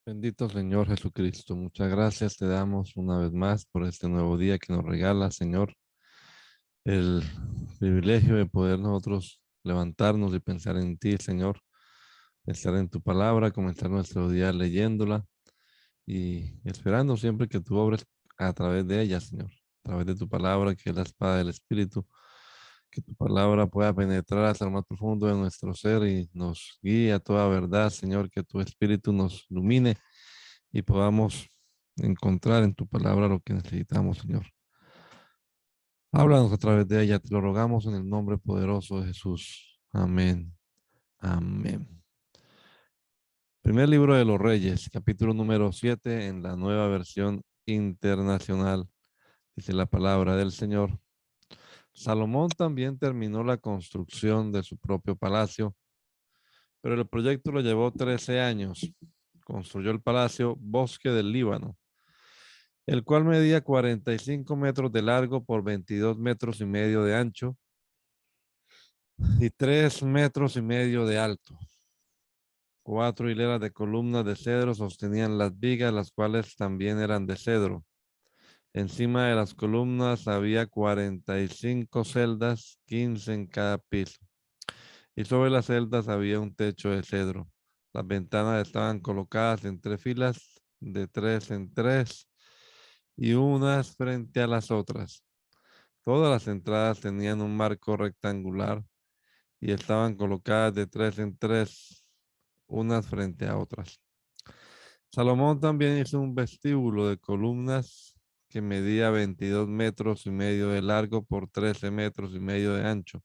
Bendito Señor Jesucristo, muchas gracias te damos una vez más por este nuevo día que nos regala, Señor, el privilegio de poder nosotros levantarnos y pensar en ti, Señor, pensar en tu palabra, comenzar nuestro día leyéndola y esperando siempre que tú obres a través de ella, Señor, a través de tu palabra, que es la espada del Espíritu, que tu palabra pueda penetrar hasta lo más profundo de nuestro ser y nos guíe a toda verdad, Señor, que tu Espíritu nos ilumine y podamos encontrar en tu palabra lo que necesitamos, Señor. Háblanos a través de ella, te lo rogamos en el nombre poderoso de Jesús. Amén. Amén. Primer libro de los Reyes, capítulo número 7 en la nueva versión internacional. Dice la palabra del Señor. Salomón también terminó la construcción de su propio palacio, pero el proyecto lo llevó 13 años. Construyó el palacio Bosque del Líbano, el cual medía 45 metros de largo por 22 metros y medio de ancho y 3 metros y medio de alto. 4 hileras de columnas de cedro sostenían las vigas, las cuales también eran de cedro. Encima de las columnas había 45 celdas, 15 en cada piso. Y sobre las celdas había un techo de cedro. Las ventanas estaban colocadas en 3 filas, de 3 en 3, y unas frente a las otras. Todas las entradas tenían un marco rectangular y estaban colocadas de 3 en 3, unas frente a otras. Salomón también hizo un vestíbulo de columnas que medía 22 metros y medio de largo por 13 metros y medio de ancho.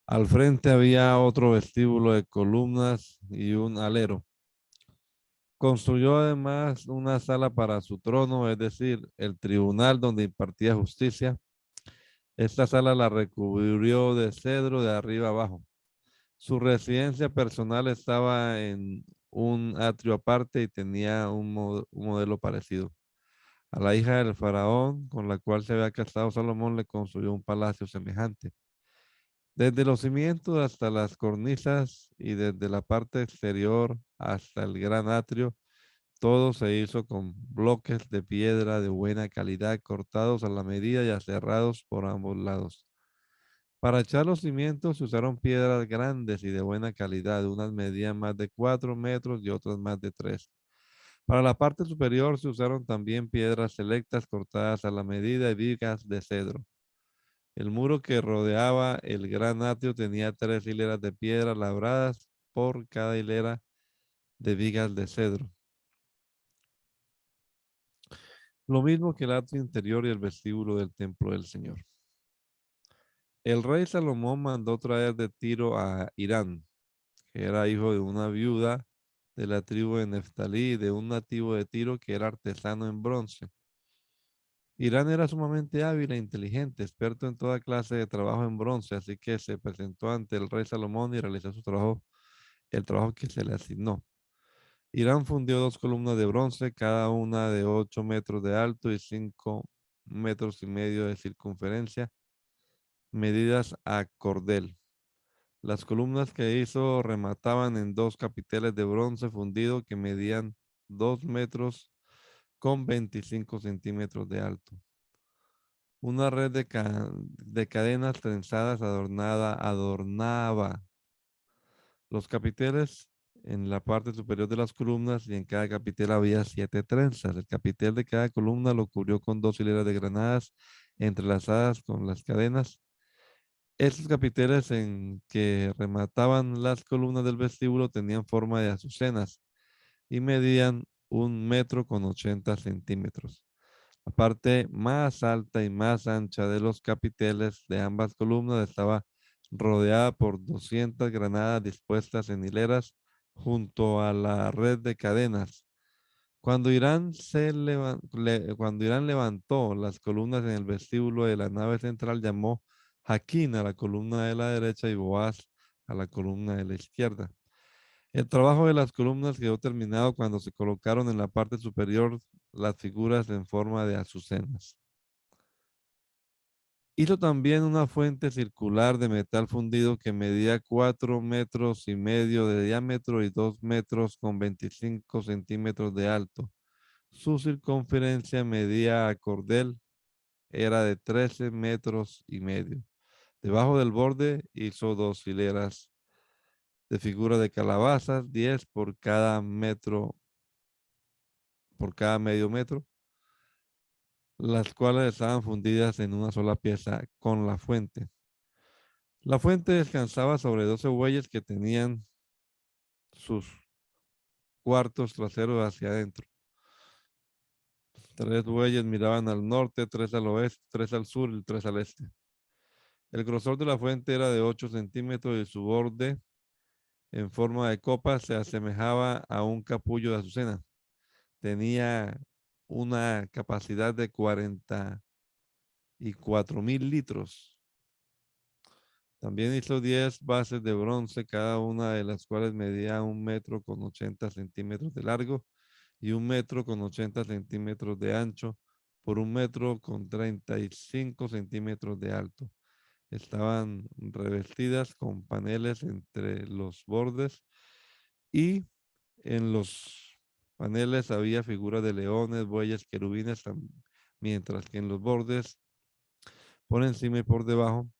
Al frente había otro vestíbulo de columnas y un alero. Construyó además una sala para su trono, es decir, el tribunal donde impartía justicia. Esta sala la recubrió de cedro de arriba abajo. Su residencia personal estaba en un atrio aparte y tenía un modelo parecido. A la hija del faraón, con la cual se había casado Salomón, le construyó un palacio semejante. Desde los cimientos hasta las cornisas y desde la parte exterior hasta el gran atrio, todo se hizo con bloques de piedra de buena calidad, cortados a la medida y aserrados por ambos lados. Para echar los cimientos se usaron piedras grandes y de buena calidad. Unas medían más de 4 metros y otras más de 3. Para la parte superior se usaron también piedras selectas cortadas a la medida y vigas de cedro. El muro que rodeaba el gran atrio tenía 3 hileras de piedra labradas por cada hilera de vigas de cedro. Lo mismo que el atrio interior y el vestíbulo del templo del Señor. El rey Salomón mandó traer de Tiro a Irán, que era hijo de una viuda de la tribu de Neftalí y de un nativo de Tiro que era artesano en bronce. Irán era sumamente hábil e inteligente, experto en toda clase de trabajo en bronce, así que se presentó ante el rey Salomón y realizó su trabajo, el trabajo que se le asignó. Irán fundió 2 columnas de bronce, cada una de 8 metros de alto y 5 metros y medio de circunferencia, medidas a cordel. Las columnas que hizo remataban en 2 capiteles de bronce fundido que medían 2 metros con 25 centímetros de alto. Una red de cadenas trenzadas adornaba los capiteles en la parte superior de las columnas y en cada capitel había 7 trenzas. El capitel de cada columna lo cubrió con 2 hileras de granadas entrelazadas con las cadenas. Estos capiteles en que remataban las columnas del vestíbulo tenían forma de azucenas y medían 1 metro con 80 centímetros. La parte más alta y más ancha de los capiteles de ambas columnas estaba rodeada por 200 granadas dispuestas en hileras junto a la red de cadenas. Cuando Irán levantó las columnas en el vestíbulo de la nave central, llamó Jaquín a la columna de la derecha y Boaz a la columna de la izquierda. El trabajo de las columnas quedó terminado cuando se colocaron en la parte superior las figuras en forma de azucenas. Hizo también una fuente circular de metal fundido que medía 4,5 metros de diámetro y 2 metros con 25 centímetros de alto. Su circunferencia medía a cordel era de 13,5 metros. Debajo del borde hizo 2 hileras de figura de calabazas, 10 por cada metro, por cada medio metro, las cuales estaban fundidas en una sola pieza con la fuente. La fuente descansaba sobre 12 bueyes que tenían sus cuartos traseros hacia adentro. 3 bueyes miraban al norte, 3 al oeste, 3 al sur y 3 al este. El grosor de la fuente era de 8 centímetros y su borde en forma de copa se asemejaba a un capullo de azucena. Tenía una capacidad de 44,000 litros. También hizo 10 bases de bronce, cada una de las cuales medía 1 metro con 80 centímetros de largo y 1 metro con 80 centímetros de ancho por 1 metro con 35 centímetros de alto. Estaban revestidas con paneles entre los bordes y en los paneles había figuras de leones, bueyes, querubines, mientras que en los bordes, por encima y por debajo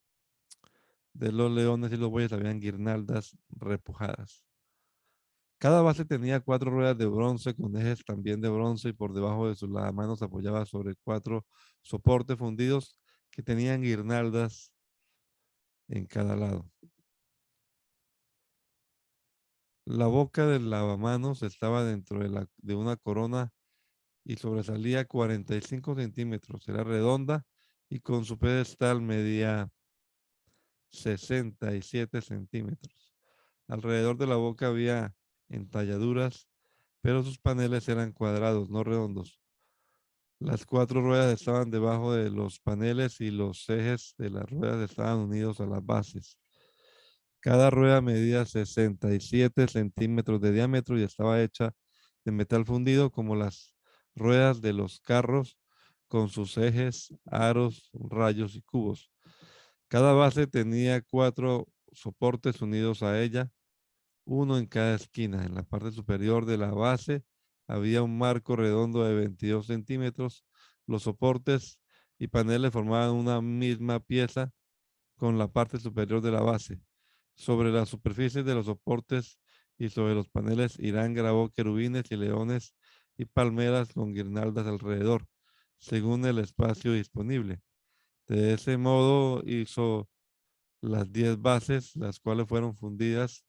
de los leones y los bueyes, habían guirnaldas repujadas. Cada base tenía 4 ruedas de bronce con ejes también de bronce y por debajo de sus lavamanos apoyaba sobre 4 soportes fundidos que tenían guirnaldas en cada lado. La boca del lavamanos estaba dentro de una corona y sobresalía 45 centímetros. Era redonda y con su pedestal medía 67 centímetros. Alrededor de la boca había entalladuras, pero sus paneles eran cuadrados, no redondos. Las 4 ruedas estaban debajo de los paneles y los ejes de las ruedas estaban unidos a las bases. Cada rueda medía 67 centímetros de diámetro y estaba hecha de metal fundido como las ruedas de los carros con sus ejes, aros, rayos y cubos. Cada base tenía 4 soportes unidos a ella, uno en cada esquina. En la parte superior de la base había un marco redondo de 22 centímetros. Los soportes y paneles formaban una misma pieza con la parte superior de la base. Sobre las superficies de los soportes y sobre los paneles, Irán grabó querubines y leones y palmeras con guirnaldas alrededor, según el espacio disponible. De ese modo hizo las 10 bases, las cuales fueron fundidas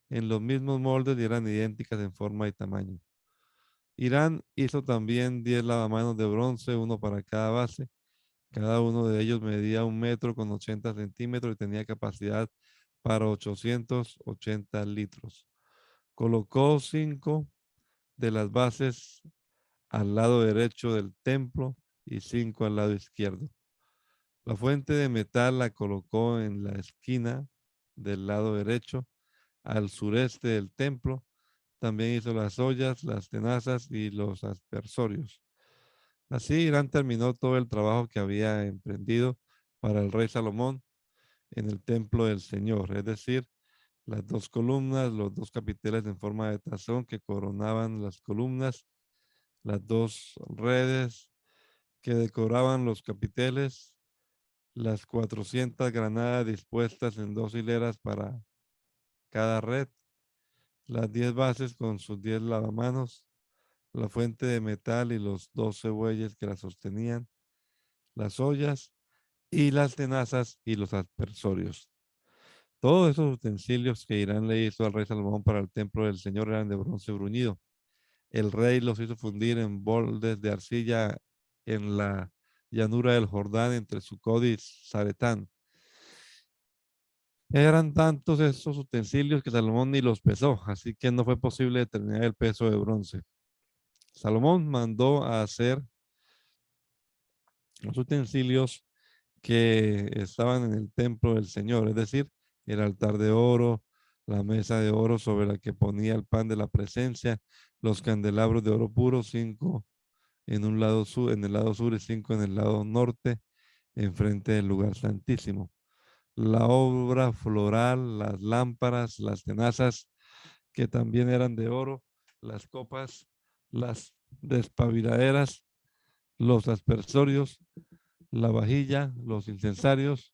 en los mismos moldes y eran idénticas en forma y tamaño. Irán hizo también 10 lavamanos de bronce, uno para cada base. Cada uno de ellos medía 1 metro con 80 centímetros y tenía capacidad para 880 litros. Colocó 5 de las bases al lado derecho del templo y 5 al lado izquierdo. La fuente de metal la colocó en la esquina del lado derecho al sureste del templo. También hizo las ollas, las tenazas y los aspersorios. Así Irán terminó todo el trabajo que había emprendido para el rey Salomón en el templo del Señor, es decir, las 2 columnas, los 2 capiteles en forma de tazón que coronaban las columnas, las 2 redes que decoraban los capiteles, las 400 granadas dispuestas en 2 hileras para cada red, las 10 bases con sus 10 lavamanos, la fuente de metal y los 12 bueyes que la sostenían, las ollas y las tenazas y los aspersorios. Todos esos utensilios que Irán le hizo al rey Salomón para el templo del Señor eran de bronce bruñido. El rey los hizo fundir en moldes de arcilla en la llanura del Jordán entre Sucot y Zaretán. Eran tantos esos utensilios que Salomón ni los pesó, así que no fue posible determinar el peso de bronce. Salomón mandó a hacer los utensilios que estaban en el templo del Señor, es decir, el altar de oro, la mesa de oro sobre la que ponía el pan de la presencia, los candelabros de oro puro, 5 en un lado sur, en el lado sur y 5 en el lado norte, enfrente del lugar santísimo. La obra floral, las lámparas, las tenazas, que también eran de oro, las copas, las despabiladeras, los aspersorios, la vajilla, los incensarios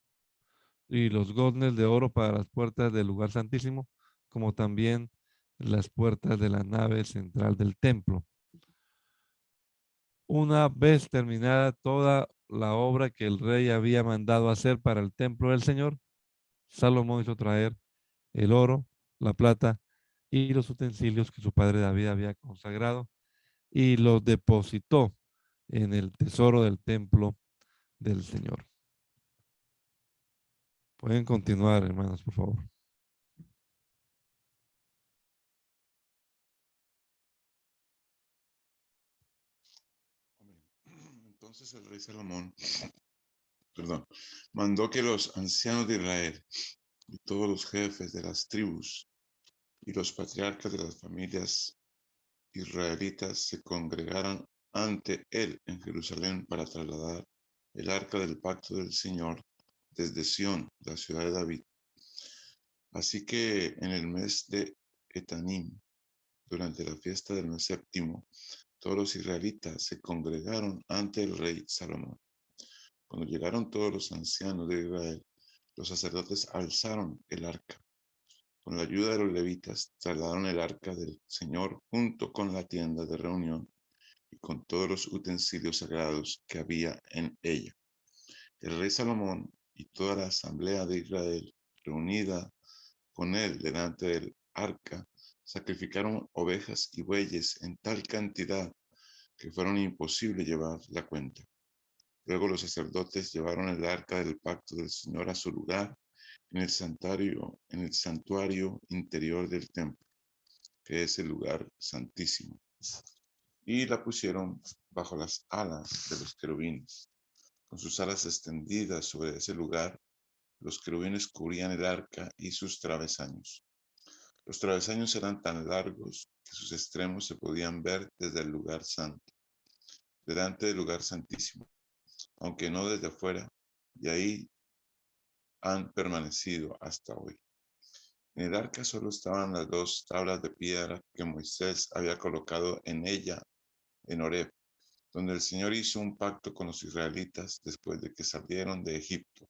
y los goznes de oro para las puertas del lugar santísimo, como también las puertas de la nave central del templo. Una vez terminada toda la obra que el rey había mandado hacer para el templo del Señor, Salomón hizo traer el oro, la plata y los utensilios que su padre David había consagrado y los depositó en el tesoro del templo del Señor. Pueden continuar, hermanos, por favor. Entonces el rey Salomón, mandó que los ancianos de Israel y todos los jefes de las tribus y los patriarcas de las familias israelitas se congregaran ante él en Jerusalén para trasladar el arca del pacto del Señor desde Sión, la ciudad de David. Así que en el mes de Etanim, durante la fiesta del mes séptimo, todos los israelitas se congregaron ante el rey Salomón. Cuando llegaron todos los ancianos de Israel, los sacerdotes alzaron el arca. Con la ayuda de los levitas, trasladaron el arca del Señor junto con la tienda de reunión y con todos los utensilios sagrados que había en ella. El rey Salomón y toda la asamblea de Israel, reunida con él delante del arca, sacrificaron ovejas y bueyes en tal cantidad que fueron imposible llevar la cuenta. Luego los sacerdotes llevaron el arca del pacto del Señor a su lugar en el santuario interior del templo, que es el lugar santísimo, y la pusieron bajo las alas de los querubines. Con sus alas extendidas sobre ese lugar, los querubines cubrían el arca y sus travesaños. Los travesaños eran tan largos que sus extremos se podían ver desde el lugar santo, delante del lugar santísimo, aunque no desde afuera, y ahí han permanecido hasta hoy. En el arca solo estaban las dos tablas de piedra que Moisés había colocado en ella en Horeb, donde el Señor hizo un pacto con los israelitas después de que salieron de Egipto.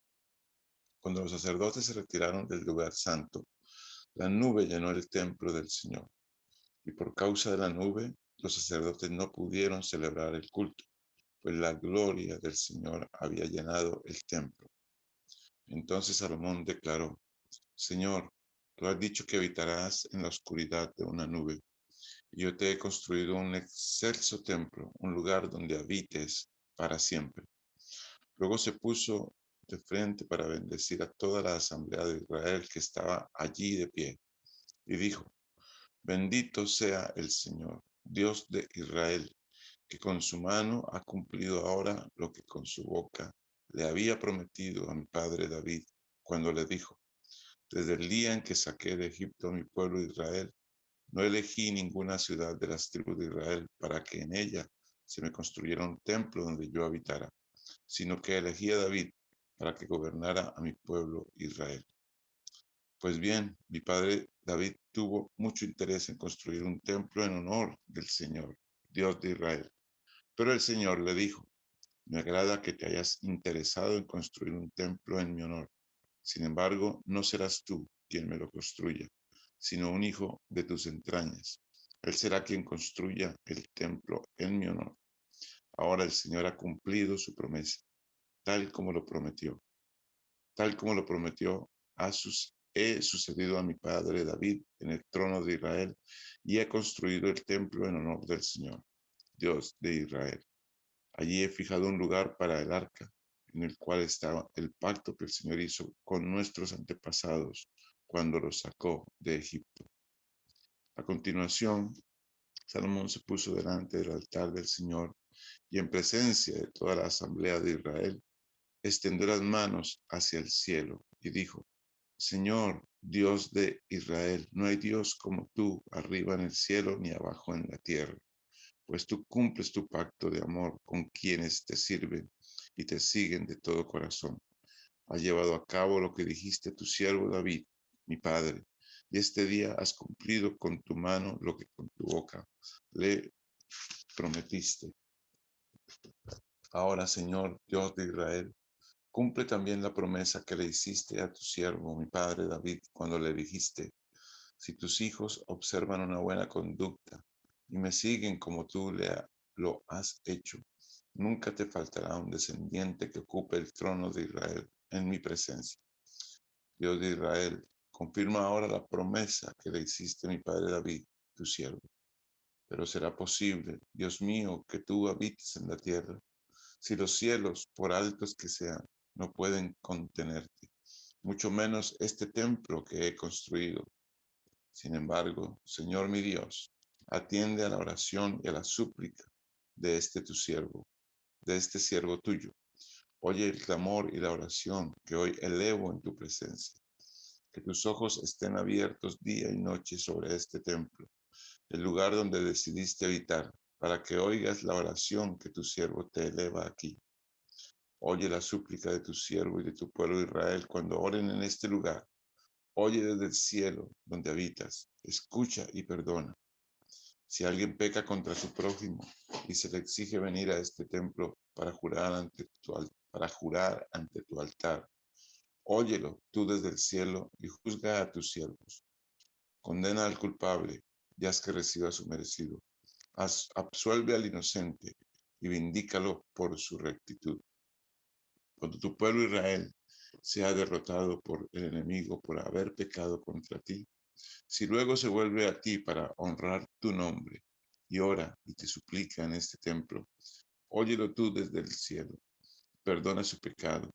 Cuando los sacerdotes se retiraron del lugar santo, la nube llenó el templo del Señor, y por causa de la nube, los sacerdotes no pudieron celebrar el culto, pues la gloria del Señor había llenado el templo. Entonces Salomón declaró: Señor, tú has dicho que habitarás en la oscuridad de una nube, y yo te he construido un excelso templo, un lugar donde habites para siempre. Luego se puso de frente para bendecir a toda la asamblea de Israel que estaba allí de pie, y dijo: Bendito sea el Señor, Dios de Israel, que con su mano ha cumplido ahora lo que con su boca le había prometido a mi padre David, cuando le dijo: Desde el día en que saqué de Egipto a mi pueblo Israel, no elegí ninguna ciudad de las tribus de Israel para que en ella se me construyera un templo donde yo habitara, sino que elegí a David para que gobernara a mi pueblo Israel. Pues bien, mi padre David tuvo mucho interés en construir un templo en honor del Señor, Dios de Israel. Pero el Señor le dijo: Me agrada que te hayas interesado en construir un templo en mi honor. Sin embargo, no serás tú quien me lo construya, sino un hijo de tus entrañas. Él será quien construya el templo en mi honor. Ahora el Señor ha cumplido su promesa, tal como lo prometió. Tal como lo prometió, he sucedido a mi padre David en el trono de Israel y he construido el templo en honor del Señor, Dios de Israel. Allí he fijado un lugar para el arca, en el cual estaba el pacto que el Señor hizo con nuestros antepasados cuando los sacó de Egipto. A continuación, Salomón se puso delante del altar del Señor y en presencia de toda la asamblea de Israel, extendió las manos hacia el cielo y dijo: Señor, Dios de Israel, no hay Dios como tú arriba en el cielo ni abajo en la tierra, pues tú cumples tu pacto de amor con quienes te sirven y te siguen de todo corazón. Has llevado a cabo lo que dijiste a tu siervo David, mi padre, y este día has cumplido con tu mano lo que con tu boca le prometiste. Ahora, Señor, Dios de Israel, cumple también la promesa que le hiciste a tu siervo, mi padre David, cuando le dijiste, si tus hijos observan una buena conducta y me siguen como tú lo has hecho, nunca te faltará un descendiente que ocupe el trono de Israel en mi presencia. Dios de Israel, confirma ahora la promesa que le hiciste a mi padre David, tu siervo. Pero será posible, Dios mío, que tú habites en la tierra, si los cielos, por altos que sean, no pueden contenerte, mucho menos este templo que he construido. Sin embargo, Señor mi Dios, atiende a la oración y a la súplica de este tu siervo, de este siervo tuyo. Oye el clamor y la oración que hoy elevo en tu presencia. Que tus ojos estén abiertos día y noche sobre este templo, el lugar donde decidiste habitar, para que oigas la oración que tu siervo te eleva aquí. Oye la súplica de tu siervo y de tu pueblo Israel cuando oren en este lugar. Oye desde el cielo donde habitas, escucha y perdona. Si alguien peca contra su prójimo y se le exige venir a este templo para jurar ante tu altar, óyelo tú desde el cielo y juzga a tus siervos. Condena al culpable y haz que reciba su merecido. Absuelve al inocente y vindícalo por su rectitud. Cuando tu pueblo Israel sea derrotado por el enemigo por haber pecado contra ti, si luego se vuelve a ti para honrar tu nombre y ora y te suplica en este templo, óyelo tú desde el cielo, perdona su pecado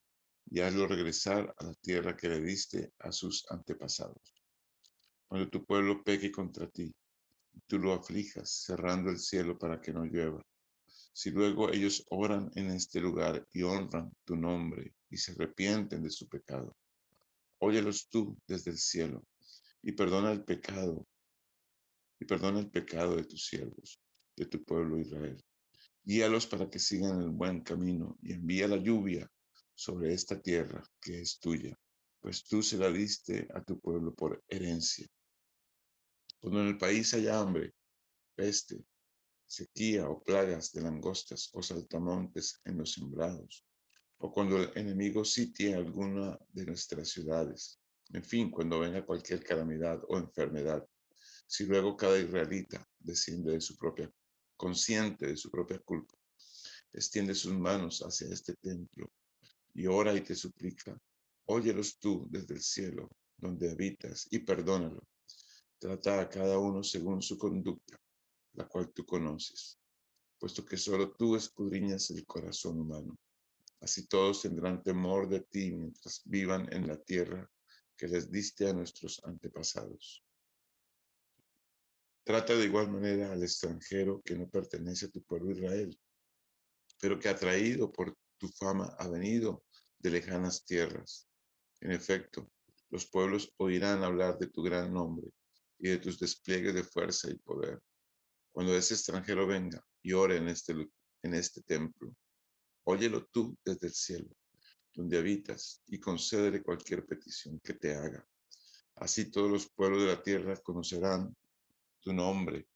y hazlo regresar a la tierra que le diste a sus antepasados. Cuando tu pueblo peque contra ti, tú lo aflijas, cerrando el cielo para que no llueva. Si luego ellos oran en este lugar y honran tu nombre y se arrepienten de su pecado, óyelos tú desde el cielo y perdona el pecado de tus siervos, de tu pueblo Israel. Guíalos para que sigan el buen camino y envía la lluvia sobre esta tierra que es tuya, pues tú se la diste a tu pueblo por herencia. Cuando en el país haya hambre, peste, sequía o plagas de langostas o saltamontes en los sembrados, o cuando el enemigo sitie alguna de nuestras ciudades, en fin, cuando venga cualquier calamidad o enfermedad, si luego cada israelita desciende de su propia, consciente de su propia culpa, extiende sus manos hacia este templo y ora y te suplica, óyelos tú desde el cielo donde habitas y perdónalo. Trata a cada uno según su conducta, la cual tú conoces, puesto que solo tú escudriñas el corazón humano. Así todos tendrán temor de ti mientras vivan en la tierra que les diste a nuestros antepasados. Trata de igual manera al extranjero que no pertenece a tu pueblo Israel, pero que atraído por tu fama ha venido de lejanas tierras. En efecto, los pueblos oirán hablar de tu gran nombre y de tus despliegues de fuerza y poder. Cuando ese extranjero venga y ore en este templo, óyelo tú desde el cielo, donde habitas, y concédele cualquier petición que te haga. Así todos los pueblos de la tierra conocerán tu nombre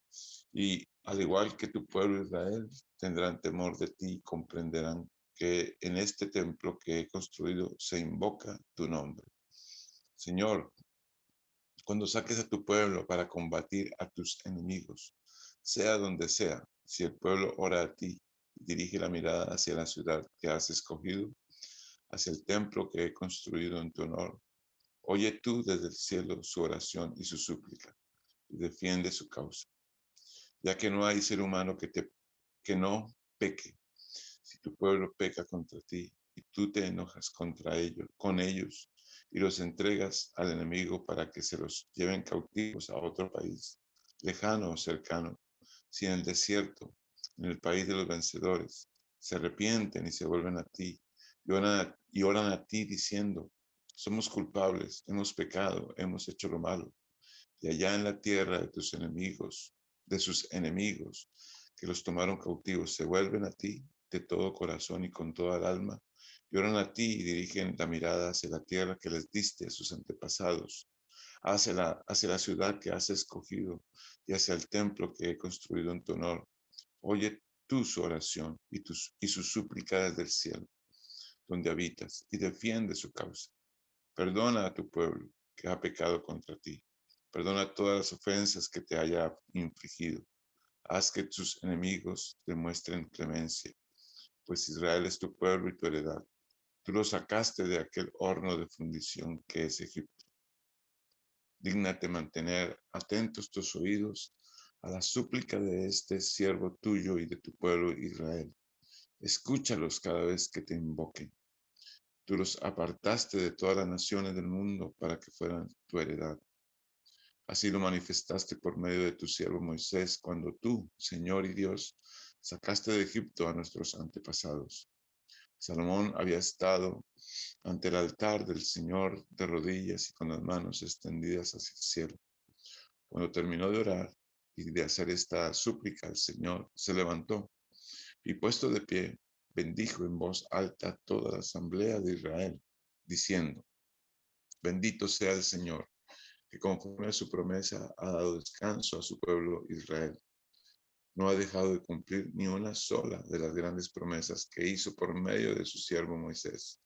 y, al igual que tu pueblo Israel, tendrán temor de ti y comprenderán que en este templo que he construido se invoca tu nombre. Señor, cuando saques a tu pueblo para combatir a tus enemigos, sea donde sea, si el pueblo ora a ti y dirige la mirada hacia la ciudad que has escogido, hacia el templo que he construido en tu honor, oye tú desde el cielo su oración y su súplica y defiende su causa, ya que no hay ser humano que no peque. Si tu pueblo peca contra ti y tú te enojas con ellos y los entregas al enemigo para que se los lleven cautivos a otro país, lejano o cercano, si en el desierto, en el país de los vencedores, se arrepienten y se vuelven a ti y oran a ti diciendo, somos culpables, hemos pecado, hemos hecho lo malo, y allá en la tierra de tus enemigos, de sus enemigos, que los tomaron cautivos, se vuelven a ti de todo corazón y con toda el alma, Lloran a ti y dirigen la mirada hacia la tierra que les diste a sus antepasados, hacia la ciudad que has escogido y hacia el templo que he construido en tu honor. Oye tú su oración y su súplica desde el cielo, donde habitas, y defiende su causa. Perdona a tu pueblo que ha pecado contra ti. Perdona todas las ofensas que te haya infligido. Haz que tus enemigos demuestren clemencia, pues Israel es tu pueblo y tu heredad. Tú lo sacaste de aquel horno de fundición que es Egipto. Dígnate mantener atentos tus oídos a la súplica de este siervo tuyo y de tu pueblo Israel. Escúchalos cada vez que te invoquen. Tú los apartaste de todas las naciones del mundo para que fueran tu heredad. Así lo manifestaste por medio de tu siervo Moisés, cuando tú, Señor y Dios, sacaste de Egipto a nuestros antepasados. Salomón había estado ante el altar del Señor de rodillas y con las manos extendidas hacia el cielo. Cuando terminó de orar y de hacer esta súplica al Señor, se levantó y puesto de pie, bendijo en voz alta toda la asamblea de Israel, diciendo: Bendito sea el Señor, que conforme a su promesa ha dado descanso a su pueblo Israel. No ha dejado de cumplir ni una sola de las grandes promesas que hizo por medio de su siervo Moisés.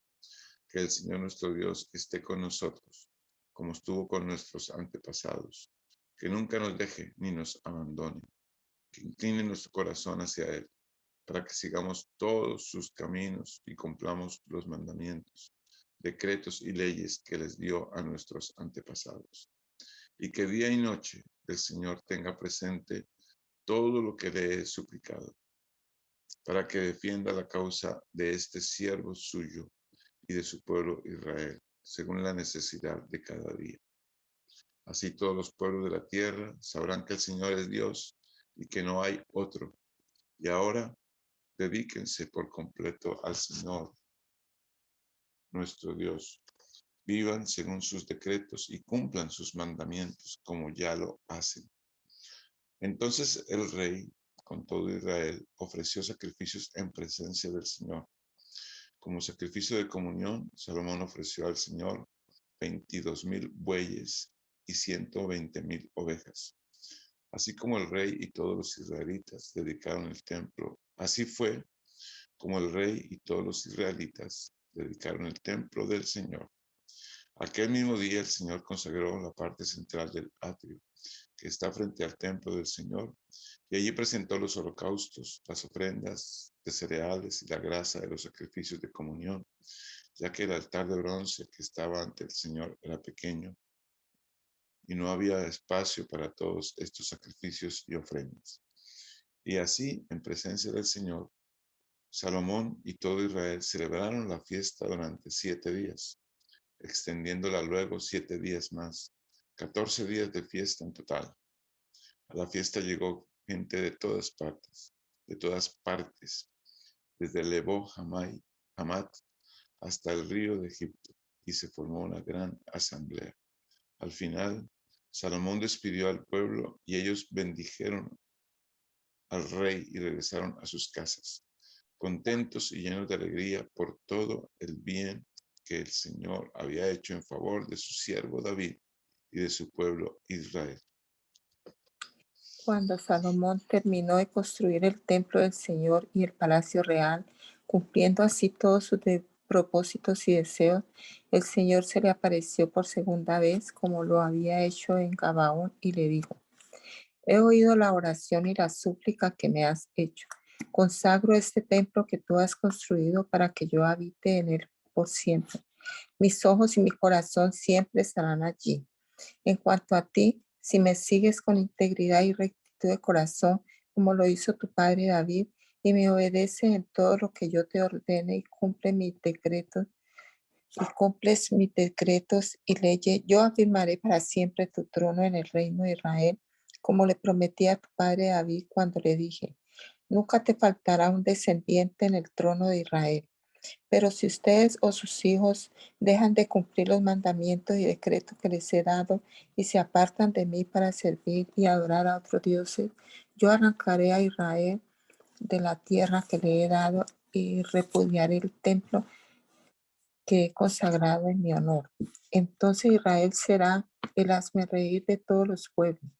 Que el Señor nuestro Dios esté con nosotros, como estuvo con nuestros antepasados. Que nunca nos deje ni nos abandone. Que incline nuestro corazón hacia Él, para que sigamos todos sus caminos y cumplamos los mandamientos, decretos y leyes que les dio a nuestros antepasados. Y que día y noche el Señor tenga presente todo lo que le he suplicado, para que defienda la causa de este siervo suyo y de su pueblo Israel, según la necesidad de cada día. Así todos los pueblos de la tierra sabrán que el Señor es Dios y que no hay otro. Y ahora dedíquense por completo al Señor, nuestro Dios. Vivan según sus decretos y cumplan sus mandamientos como ya lo hacen. Entonces el rey, con todo Israel, ofreció sacrificios en presencia del Señor. Como sacrificio de comunión, Salomón ofreció al Señor 22,000 bueyes y 120,000 ovejas. Así como el rey y todos los israelitas dedicaron el templo, así fue como el rey y todos los israelitas dedicaron el templo del Señor. Aquel mismo día el Señor consagró la parte central del atrio, que está frente al templo del Señor, y allí presentó los holocaustos, las ofrendas de cereales y la grasa de los sacrificios de comunión, ya que el altar de bronce que estaba ante el Señor era pequeño y no había espacio para todos estos sacrificios y ofrendas. Y así, en presencia del Señor, Salomón y todo Israel celebraron la fiesta durante 7 días, extendiéndola luego 7 días más, 14 días de fiesta en total. A la fiesta llegó gente de todas partes, desde Lebo Hamat hasta el río de Egipto, y se formó una gran asamblea. Al final, Salomón despidió al pueblo y ellos bendijeron al rey y regresaron a sus casas, contentos y llenos de alegría por todo el bien que el Señor había hecho en favor de su siervo David y de su pueblo Israel. Cuando Salomón terminó de construir el templo del Señor y el palacio real, cumpliendo así todos sus propósitos y deseos, el Señor se le apareció por segunda vez, como lo había hecho en Gabaón, y le dijo: He oído la oración y la súplica que me has hecho. Consagro este templo que tú has construido para que yo habite en él por siempre. Mis ojos y mi corazón siempre estarán allí. En cuanto a ti, si me sigues con integridad y rectitud de corazón, como lo hizo tu padre David, y me obedeces en todo lo que yo te ordene y cumples mis decretos y leyes, yo afirmaré para siempre tu trono en el reino de Israel, como le prometí a tu padre David cuando le dije: Nunca te faltará un descendiente en el trono de Israel. Pero si ustedes o sus hijos dejan de cumplir los mandamientos y decretos que les he dado y se apartan de mí para servir y adorar a otros dioses, yo arrancaré a Israel de la tierra que le he dado y repudiaré el templo que he consagrado en mi honor. Entonces Israel será el hazmerreír de todos los pueblos.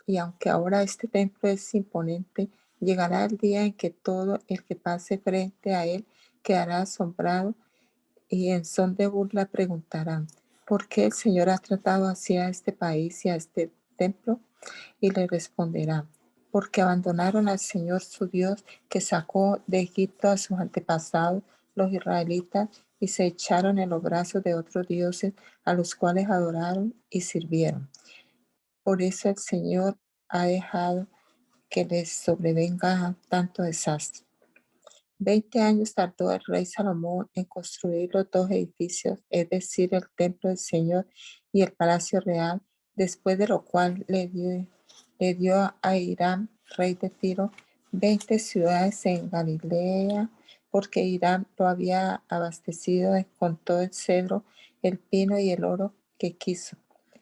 Y aunque ahora este templo es imponente, llegará el día en que todo el que pase frente a él quedará asombrado y en son de burla preguntarán, ¿por qué el Señor ha tratado así a este país y a este templo? Y le responderá, porque abandonaron al Señor su Dios que sacó de Egipto a sus antepasados, los israelitas, y se echaron en los brazos de otros dioses a los cuales adoraron y sirvieron. Por eso el Señor ha dejado que les sobrevenga tanto desastre. 20 años tardó el rey Salomón en construir los dos edificios, es decir, el templo del Señor y el palacio real, después de lo cual le dio a Hiram, rey de Tiro, 20 ciudades en Galilea, porque Hiram lo había abastecido con todo el cedro, el pino y el oro que quiso.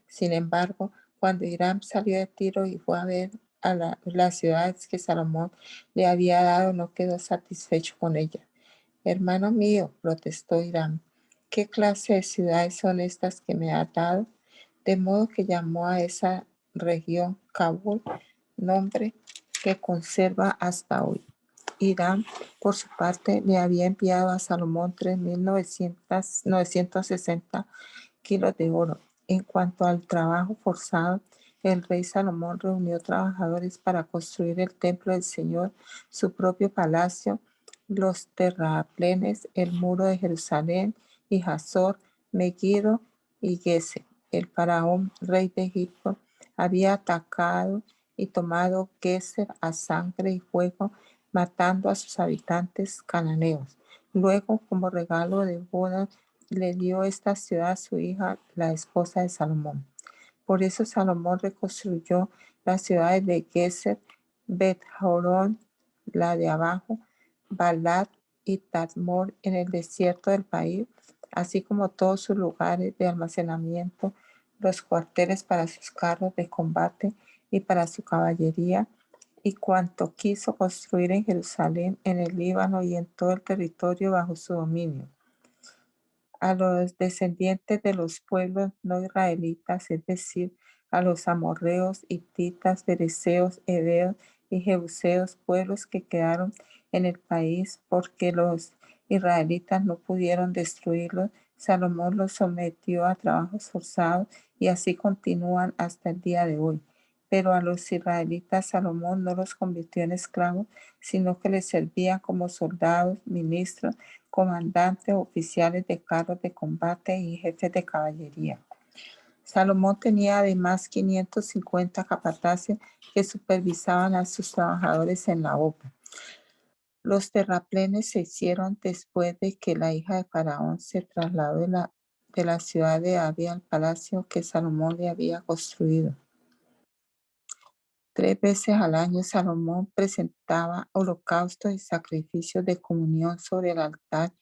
Sin embargo, cuando Hiram salió de Tiro y fue a ver a las ciudades que Salomón le había dado, no quedó satisfecho con ella. Hermano mío, protestó Hiram, ¿qué clase de ciudades son estas que me has dado? De modo que llamó a esa región Kabul, nombre que conserva hasta hoy. Hiram, por su parte, le había enviado a Salomón 3.960 kilos de oro. En cuanto al trabajo forzado, el rey Salomón reunió trabajadores para construir el templo del Señor, su propio palacio, los terraplenes, el muro de Jerusalén y Hazor, Megiddo y Geser. El faraón, rey de Egipto, había atacado y tomado Geser a sangre y fuego, matando a sus habitantes cananeos. Luego, como regalo de boda, le dio esta ciudad a su hija, la esposa de Salomón. Por eso Salomón reconstruyó las ciudades de Geser, Bet-Jorón, la de abajo, Balat y Tadmor en el desierto del país, así como todos sus lugares de almacenamiento, los cuarteles para sus carros de combate y para su caballería, y cuanto quiso construir en Jerusalén, en el Líbano y en todo el territorio bajo su dominio. A los descendientes de los pueblos no israelitas, es decir, a los amorreos, hititas, fereceos, heveos y jebuseos, pueblos que quedaron en el país porque los israelitas no pudieron destruirlos, Salomón los sometió a trabajos forzados y así continúan hasta el día de hoy. Pero a los israelitas Salomón no los convirtió en esclavos, sino que les servían como soldados, ministros, comandantes, oficiales de carros de combate y jefes de caballería. Salomón tenía además 550 capataces que supervisaban a sus trabajadores en la obra. Los terraplenes se hicieron después de que la hija de Faraón se trasladó de la ciudad de Abia al palacio que Salomón le había construido. 3 veces al año Salomón presentaba holocaustos y sacrificios de comunión sobre el altar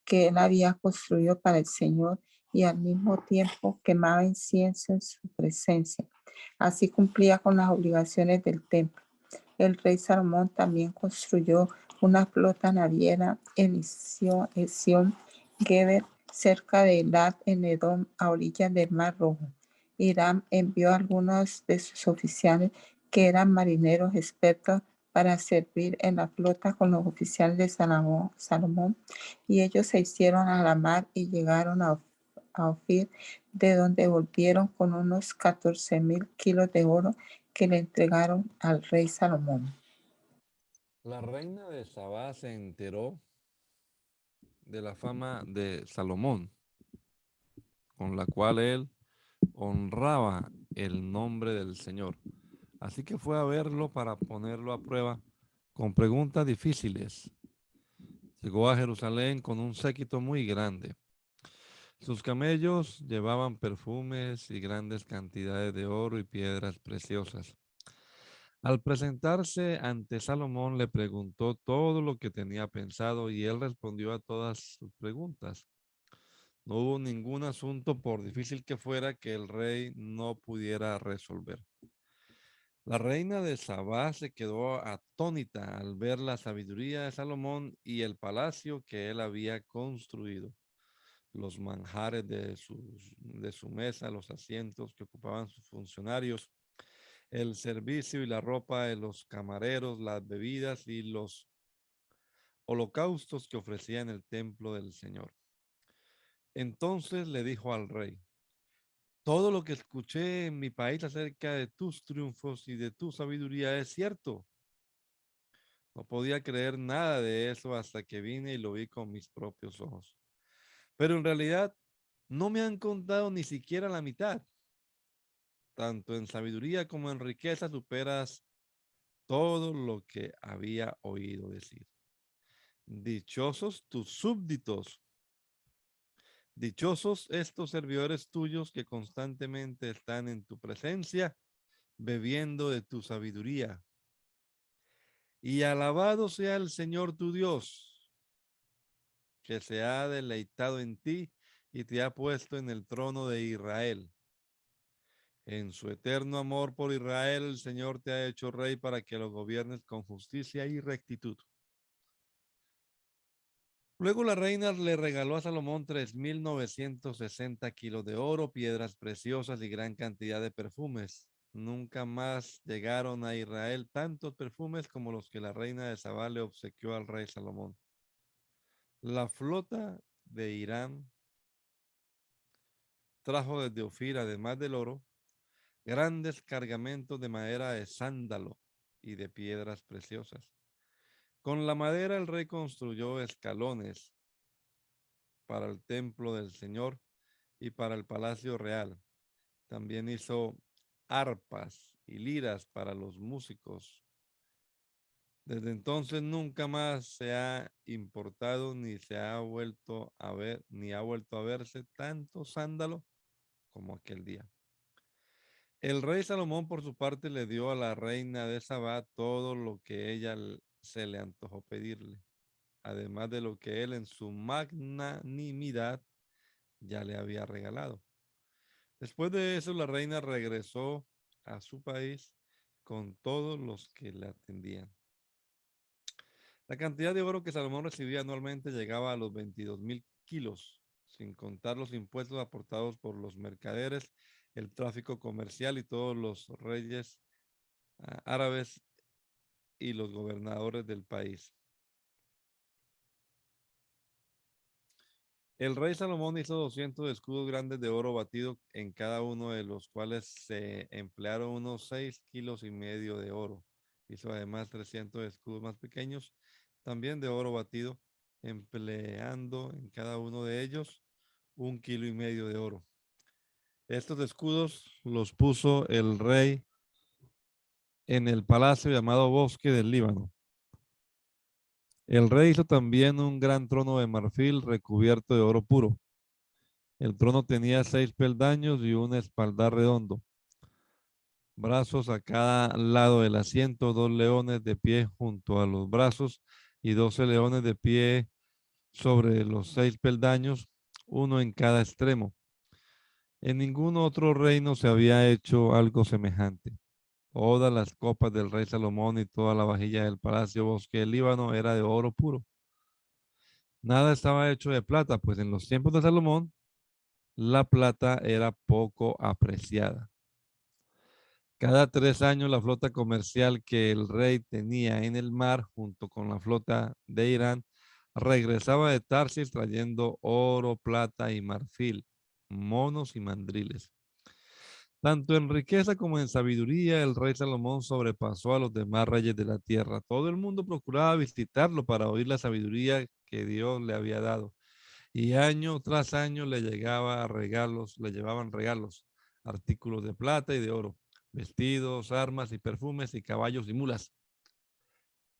que él había construido para el Señor y al mismo tiempo quemaba incienso en su presencia. Así cumplía con las obligaciones del templo. El rey Salomón también construyó una flota naviera en Ezión-Geber, cerca de Elat en Edom, a orillas del Mar Rojo. Hiram envió a algunos de sus oficiales que eran marineros expertos para servir en la flota con los oficiales de Salomón, y ellos se hicieron a la mar y llegaron a Ofir, de donde volvieron con unos 14,000 kilos de oro que le entregaron al rey Salomón. La reina de Sabá se enteró de la fama de Salomón, con la cual él honraba el nombre del Señor. Así que fue a verlo para ponerlo a prueba con preguntas difíciles. Llegó a Jerusalén con un séquito muy grande. Sus camellos llevaban perfumes y grandes cantidades de oro y piedras preciosas. Al presentarse ante Salomón, le preguntó todo lo que tenía pensado y él respondió a todas sus preguntas. No hubo ningún asunto, por difícil que fuera, que el rey no pudiera resolver. La reina de Sabá se quedó atónita al ver la sabiduría de Salomón y el palacio que él había construido. los manjares de su mesa, los asientos que ocupaban sus funcionarios, el servicio y la ropa de los camareros, las bebidas y los holocaustos que ofrecía en el templo del Señor. Entonces le dijo al rey: todo lo que escuché en mi país acerca de tus triunfos y de tu sabiduría es cierto. No podía creer nada de eso hasta que vine y lo vi con mis propios ojos. Pero en realidad no me han contado ni siquiera la mitad. Tanto en sabiduría como en riqueza superas todo lo que había oído decir. Dichosos tus súbditos. Dichosos estos servidores tuyos que constantemente están en tu presencia, bebiendo de tu sabiduría. Y alabado sea el Señor tu Dios, que se ha deleitado en ti y te ha puesto en el trono de Israel. En su eterno amor por Israel, el Señor te ha hecho rey para que lo gobiernes con justicia y rectitud. Luego la reina le regaló a Salomón 3.960 kilos de oro, piedras preciosas y gran cantidad de perfumes. Nunca más llegaron a Israel tantos perfumes como los que la reina de Sabá le obsequió al rey Salomón. La flota de Irán trajo desde Ofir, además del oro, grandes cargamentos de madera de sándalo y de piedras preciosas. Con la madera el rey construyó escalones para el templo del Señor y para el palacio real. También hizo arpas y liras para los músicos. Desde entonces nunca más se ha importado ni se ha vuelto a ver, ni ha vuelto a verse tanto sándalo como aquel día. El rey Salomón, por su parte, le dio a la reina de Sabá todo lo que ella se le antojó pedirle, además de lo que él en su magnanimidad ya le había regalado. Después de eso, la reina regresó a su país con todos los que le atendían. La cantidad de oro que Salomón recibía anualmente llegaba a los 22.000 kilos, sin contar los impuestos aportados por los mercaderes, el tráfico comercial y todos los reyes árabes y los gobernadores del país. El rey Salomón hizo 200 escudos grandes de oro batido, en cada uno de los cuales se emplearon unos 6,5 kilos de oro. Hizo además 300 escudos más pequeños, también de oro batido, empleando en cada uno de ellos 1,5 kilos de oro. Estos escudos los puso el rey en el palacio llamado Bosque del Líbano. El rey hizo también un gran trono de marfil recubierto de oro puro. El trono tenía 6 peldaños y un espaldar redondo. Brazos a cada lado del asiento, 2 leones de pie junto a los brazos y 12 leones de pie sobre los 6 peldaños, uno en cada extremo. En ningún otro reino se había hecho algo semejante. Todas las copas del rey Salomón y toda la vajilla del palacio Bosque del Líbano era de oro puro. Nada estaba hecho de plata, pues en los tiempos de Salomón la plata era poco apreciada. Cada 3 años la flota comercial que el rey tenía en el mar junto con la flota de Irán regresaba de Tarsis trayendo oro, plata y marfil, monos y mandriles. Tanto en riqueza como en sabiduría, el rey Salomón sobrepasó a los demás reyes de la tierra. Todo el mundo procuraba visitarlo para oír la sabiduría que Dios le había dado. Y año tras año le llegaban regalos, artículos de plata y de oro, vestidos, armas y perfumes y caballos y mulas.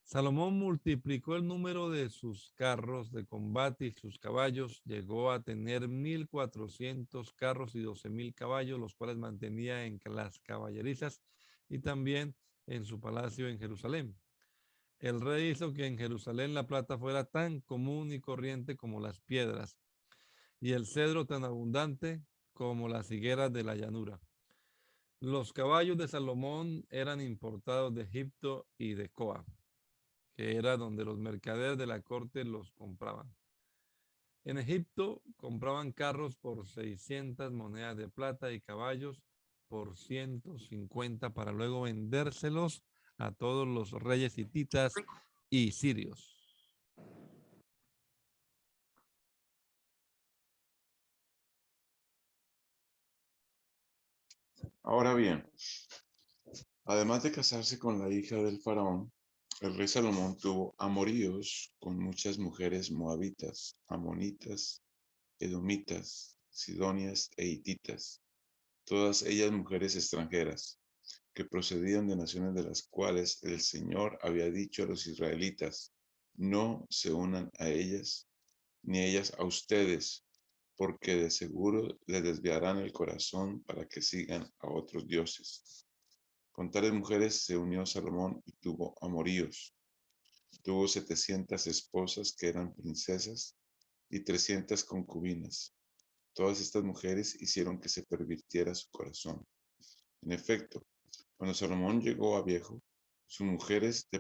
Salomón multiplicó el número de sus carros de combate y sus caballos, llegó a tener 1,400 carros y 12,000 caballos, los cuales mantenía en las caballerizas y también en su palacio en Jerusalén. El rey hizo que en Jerusalén la plata fuera tan común y corriente como las piedras, y el cedro tan abundante como las higueras de la llanura. Los caballos de Salomón eran importados de Egipto y de Coa, que era donde los mercaderes de la corte los compraban. En Egipto compraban carros por 600 monedas de plata y caballos por 150 para luego vendérselos a todos los reyes hititas y sirios. Ahora bien, además de casarse con la hija del faraón, el rey Salomón tuvo amoríos con muchas mujeres moabitas, amonitas, edomitas, sidonias e hititas, todas ellas mujeres extranjeras, que procedían de naciones de las cuales el Señor había dicho a los israelitas, no se unan a ellas, ni ellas a ustedes, porque de seguro les desviarán el corazón para que sigan a otros dioses. Con tales mujeres se unió Salomón y tuvo amoríos. Tuvo 700 esposas que eran princesas y 300 concubinas. Todas estas mujeres hicieron que se pervirtiera su corazón. En efecto, cuando Salomón llegó a viejo, sus mujeres le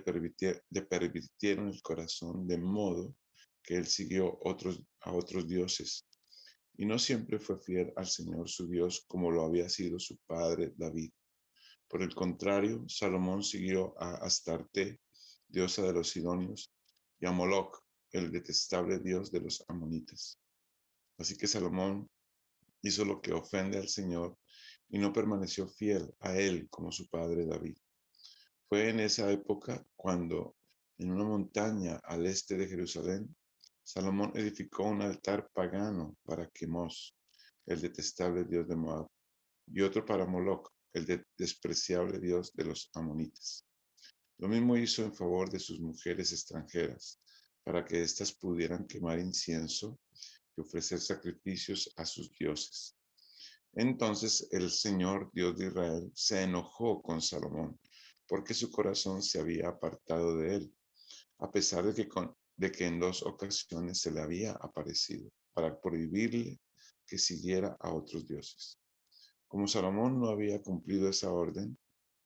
pervirtieron el corazón de modo que él siguió a otros dioses y no siempre fue fiel al Señor su Dios como lo había sido su padre David. Por el contrario, Salomón siguió a Astarte, diosa de los sidonios, y a Moloc, el detestable dios de los amonitas. Así que Salomón hizo lo que ofende al Señor y no permaneció fiel a él como su padre David. Fue en esa época cuando, en una montaña al este de Jerusalén, Salomón edificó un altar pagano para Quemos, el detestable dios de Moab, y otro para Moloc, el despreciable dios de los amonitas. Lo mismo hizo en favor de sus mujeres extranjeras, para que éstas pudieran quemar incienso y ofrecer sacrificios a sus dioses. Entonces el Señor, Dios de Israel, se enojó con Salomón, porque su corazón se había apartado de él, a pesar de que en 2 ocasiones se le había aparecido, para prohibirle que siguiera a otros dioses. Como Salomón no había cumplido esa orden,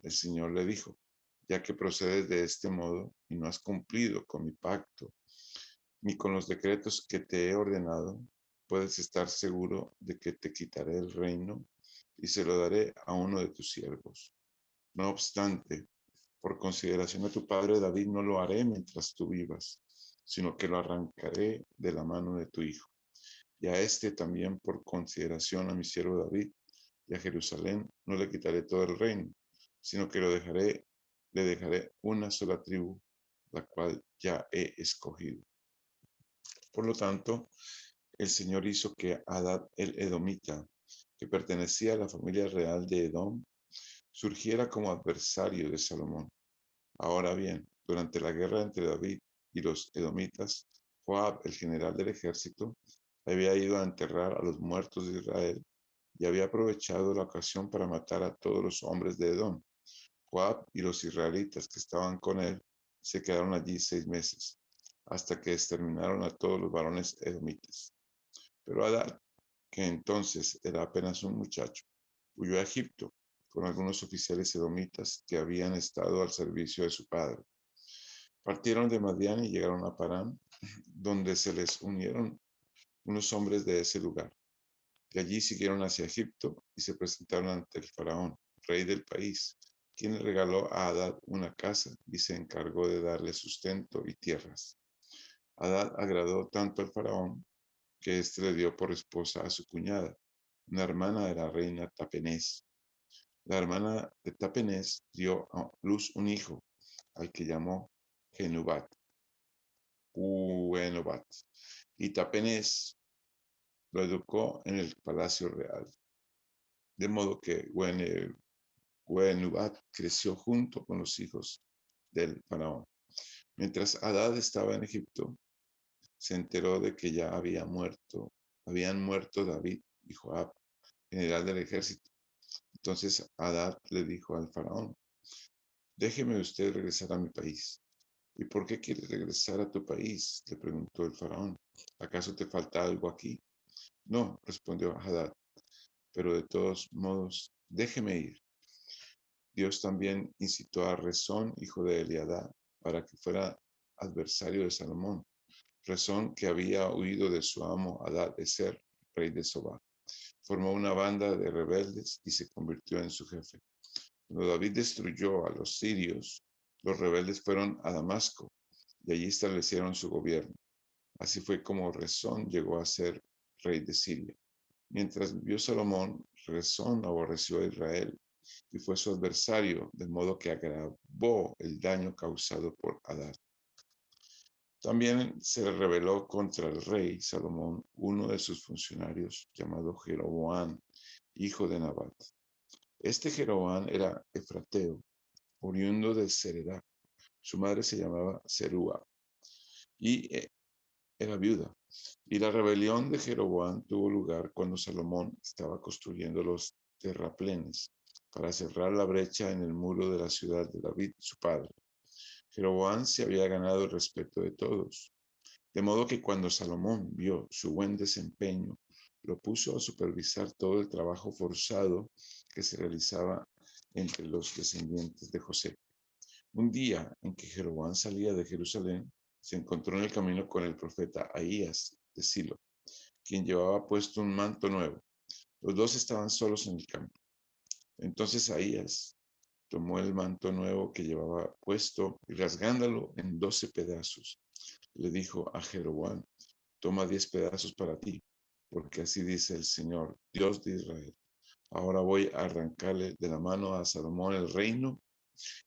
el Señor le dijo, ya que procedes de este modo y no has cumplido con mi pacto, ni con los decretos que te he ordenado, puedes estar seguro de que te quitaré el reino y se lo daré a uno de tus siervos. No obstante, por consideración a tu padre David, no lo haré mientras tú vivas, sino que lo arrancaré de la mano de tu hijo. Y a este también, por consideración a mi siervo David, y a Jerusalén, no le quitaré todo el reino, sino que le dejaré una sola tribu, la cual ya he escogido. Por lo tanto, el Señor hizo que Hadad el Edomita, que pertenecía a la familia real de Edom, surgiera como adversario de Salomón. Ahora bien, durante la guerra entre David y los edomitas, Joab, el general del ejército, había ido a enterrar a los muertos de Israel y había aprovechado la ocasión para matar a todos los hombres de Edom. Joab y los israelitas que estaban con él se quedaron allí 6 meses, hasta que exterminaron a todos los varones edomitas. Pero Hadad, que entonces era apenas un muchacho, huyó a Egipto con algunos oficiales edomitas que habían estado al servicio de su padre. Partieron de Madián y llegaron a Parán, donde se les unieron unos hombres de ese lugar. De allí siguieron hacia Egipto y se presentaron ante el faraón, rey del país, quien le regaló a Hadad una casa y se encargó de darle sustento y tierras. Hadad agradó tanto al faraón que éste le dio por esposa a su cuñada, una hermana de la reina Tapenés. La hermana de Tapenés dio a luz un hijo, al que llamó Genubat, y Tapenés lo educó en el palacio real. De modo que Genubat creció junto con los hijos del faraón. Mientras Hadad estaba en Egipto, se enteró de que ya habían muerto David y Joab, general del ejército. Entonces Hadad le dijo al faraón, déjeme usted regresar a mi país. ¿Y por qué quieres regresar a tu país? Le preguntó el faraón. ¿Acaso te falta algo aquí? No, respondió Hadad, pero de todos modos, déjeme ir. Dios también incitó a Rezón, hijo de Eliadá, para que fuera adversario de Salomón, Rezón, que había huido de su amo Hadad-Ezer, rey de Sobá, formó una banda de rebeldes y se convirtió en su jefe. Cuando David destruyó a los sirios, los rebeldes fueron a Damasco y allí establecieron su gobierno. Así fue como Rezón llegó a ser rey de Siria. Mientras vivió Salomón, Rezón aborreció a Israel y fue su adversario, de modo que agravó el daño causado por Hadad. También se rebeló contra el rey Salomón uno de sus funcionarios, llamado Jeroboam, hijo de Nabat. Este Jeroboam era efrateo, oriundo de Sereda. Su madre se llamaba Serúa y era viuda. Y la rebelión de Jeroboam tuvo lugar cuando Salomón estaba construyendo los terraplenes para cerrar la brecha en el muro de la ciudad de David, su padre. Jeroboam se había ganado el respeto de todos, de modo que cuando Salomón vio su buen desempeño, lo puso a supervisar todo el trabajo forzado que se realizaba entre los descendientes de José. Un día en que Jeroboam salía de Jerusalén, se encontró en el camino con el profeta Ahías de Silo, quien llevaba puesto un manto nuevo. Los dos estaban solos en el campo. Entonces Ahías tomó el manto nuevo que llevaba puesto y rasgándolo en 12 pedazos, le dijo a Jeroboam: toma 10 pedazos para ti, porque así dice el Señor, Dios de Israel. Ahora voy a arrancarle de la mano a Salomón el reino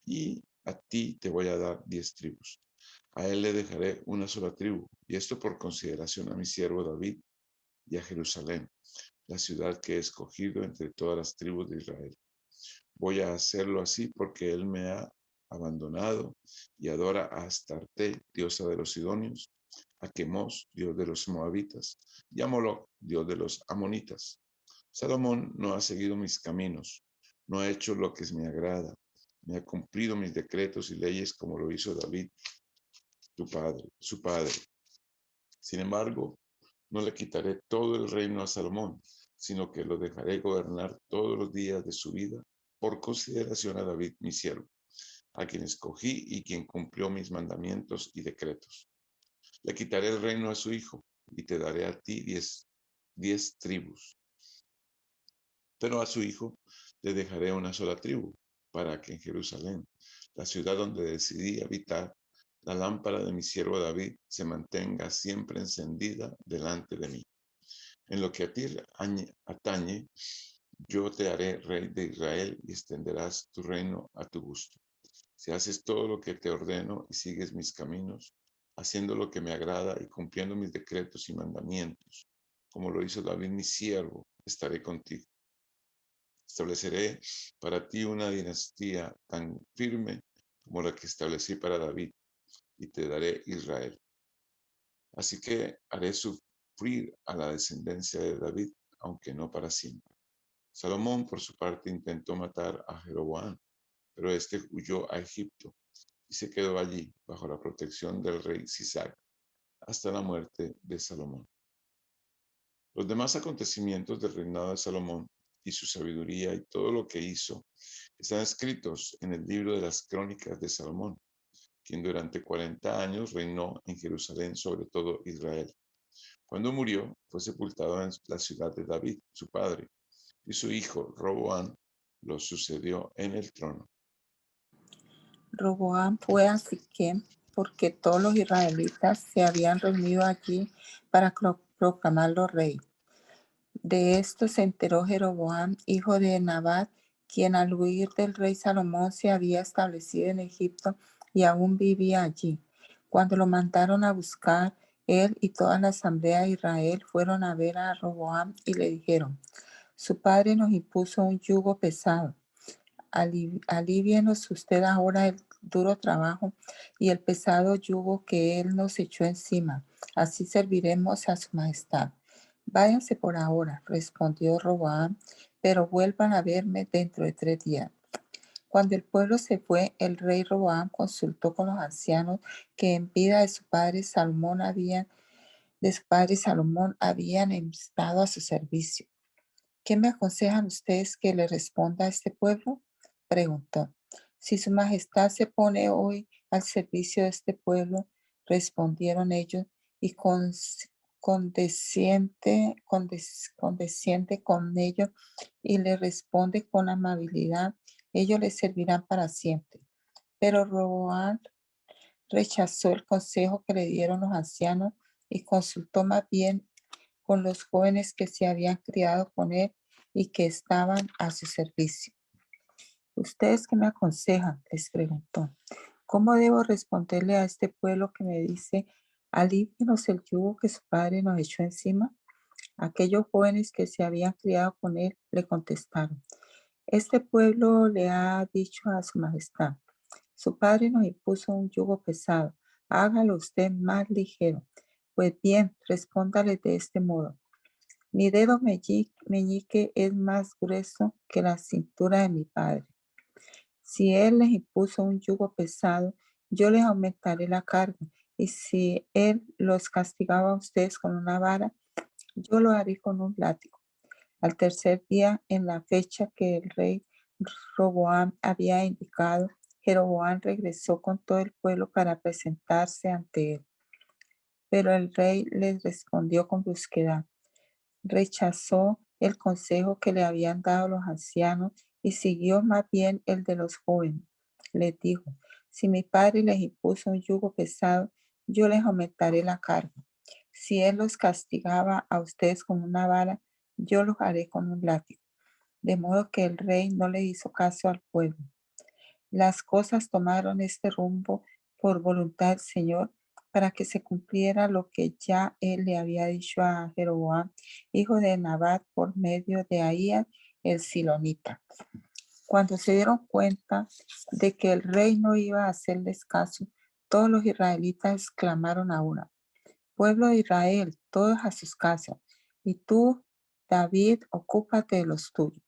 y a ti te voy a dar 10 tribus. A él le dejaré una sola tribu, y esto por consideración a mi siervo David y a Jerusalén, la ciudad que he escogido entre todas las tribus de Israel. Voy a hacerlo así porque él me ha abandonado y adora a Astarte, diosa de los sidonios, a Quemos, dios de los moabitas, y a Moloc, dios de los amonitas. Salomón no ha seguido mis caminos, no ha hecho lo que me agrada, me ha cumplido mis decretos y leyes como lo hizo David, su padre. Sin embargo, no le quitaré todo el reino a Salomón, sino que lo dejaré gobernar todos los días de su vida por consideración a David, mi siervo, a quien escogí y quien cumplió mis mandamientos y decretos. Le quitaré el reino a su hijo y te daré a ti 10 tribus. Pero a su hijo le dejaré una sola tribu, para que en Jerusalén, la ciudad donde decidí habitar, la lámpara de mi siervo David se mantenga siempre encendida delante de mí. En lo que a ti atañe, yo te haré rey de Israel y extenderás tu reino a tu gusto. Si haces todo lo que te ordeno y sigues mis caminos, haciendo lo que me agrada y cumpliendo mis decretos y mandamientos, como lo hizo David mi siervo, estaré contigo. Estableceré para ti una dinastía tan firme como la que establecí para David, y te daré Israel. Así que haré sufrir a la descendencia de David, aunque no para siempre. Salomón, por su parte, intentó matar a Jeroboam, pero este huyó a Egipto y se quedó allí bajo la protección del rey Sisac hasta la muerte de Salomón. Los demás acontecimientos del reinado de Salomón y su sabiduría y todo lo que hizo están escritos en el libro de las crónicas de Salomón, quien durante 40 años reinó en Jerusalén sobre todo Israel. Cuando murió, fue sepultado en la ciudad de David, su padre, y su hijo Roboam lo sucedió en el trono. Roboam fue a Siquem porque todos los israelitas se habían reunido allí para proclamarlo rey. De esto se enteró Jeroboam, hijo de Nabat, quien al huir del rey Salomón se había establecido en Egipto y aún vivía allí. Cuando lo mandaron a buscar, él y toda la asamblea de Israel fueron a ver a Roboam y le dijeron: su padre nos impuso un yugo pesado. Alívienos usted ahora el duro trabajo y el pesado yugo que él nos echó encima. Así serviremos a su majestad. Váyanse por ahora, respondió Roboam, pero vuelvan a verme dentro de 3 días. Cuando el pueblo se fue, el rey Roboam consultó con los ancianos que en vida de su padre Salomón habían estado a su servicio. ¿Qué me aconsejan ustedes que le responda a este pueblo?, preguntó. Si su majestad se pone hoy al servicio de este pueblo, respondieron ellos, y condesciende con ellos y le responde con amabilidad, ellos le servirán para siempre. Pero Roboam rechazó el consejo que le dieron los ancianos y consultó más bien con los jóvenes que se habían criado con él y que estaban a su servicio. ¿Ustedes qué me aconsejan?, les preguntó. ¿Cómo debo responderle a este pueblo que me dice, alívianos el yugo que su padre nos echó encima? Aquellos jóvenes que se habían criado con él le contestaron, este pueblo le ha dicho a su majestad, su padre nos impuso un yugo pesado, hágalo usted más ligero. Pues bien, respóndale de este modo. Mi dedo meñique es más grueso que la cintura de mi padre. Si él les impuso un yugo pesado, yo les aumentaré la carga. Y si él los castigaba a ustedes con una vara, yo lo haré con un látigo. Al tercer día, en la fecha que el rey Roboam había indicado, Jeroboam regresó con todo el pueblo para presentarse ante él. Pero el rey les respondió con brusquedad. Rechazó el consejo que le habían dado los ancianos y siguió más bien el de los jóvenes. Les dijo, si mi padre les impuso un yugo pesado, yo les aumentaré la carga. Si él los castigaba a ustedes con una vara, yo los haré con un látigo. De modo que el rey no le hizo caso al pueblo. Las cosas tomaron este rumbo por voluntad del Señor para que se cumpliera lo que ya él le había dicho a Jeroboam, hijo de Nabat, por medio de Ahías el Silonita. Cuando se dieron cuenta de que el rey no iba a hacerles caso, todos los israelitas exclamaron a una, pueblo de Israel, todos a sus casas, y tú, David, ocúpate de los tuyos.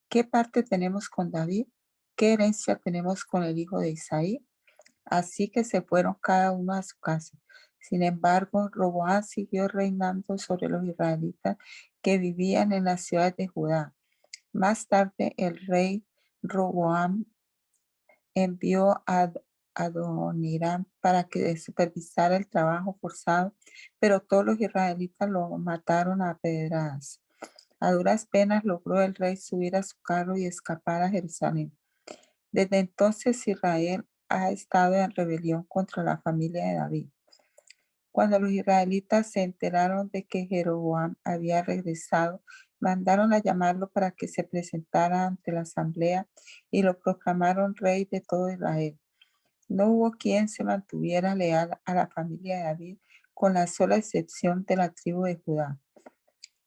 ¿Qué parte tenemos con David? ¿Qué herencia tenemos con el hijo de Isaí? Así que se fueron cada uno a su casa. Sin embargo, Roboam siguió reinando sobre los israelitas que vivían en las ciudades de Judá. Más tarde, el rey Roboam envió a Adoniram para que supervisara el trabajo forzado, pero todos los israelitas lo mataron a pedradas. A duras penas logró el rey subir a su carro y escapar a Jerusalén. Desde entonces Israel ha estado en rebelión contra la familia de David. Cuando los israelitas se enteraron de que Jeroboam había regresado, mandaron a llamarlo para que se presentara ante la asamblea y lo proclamaron rey de todo Israel. No hubo quien se mantuviera leal a la familia de David, con la sola excepción de la tribu de Judá.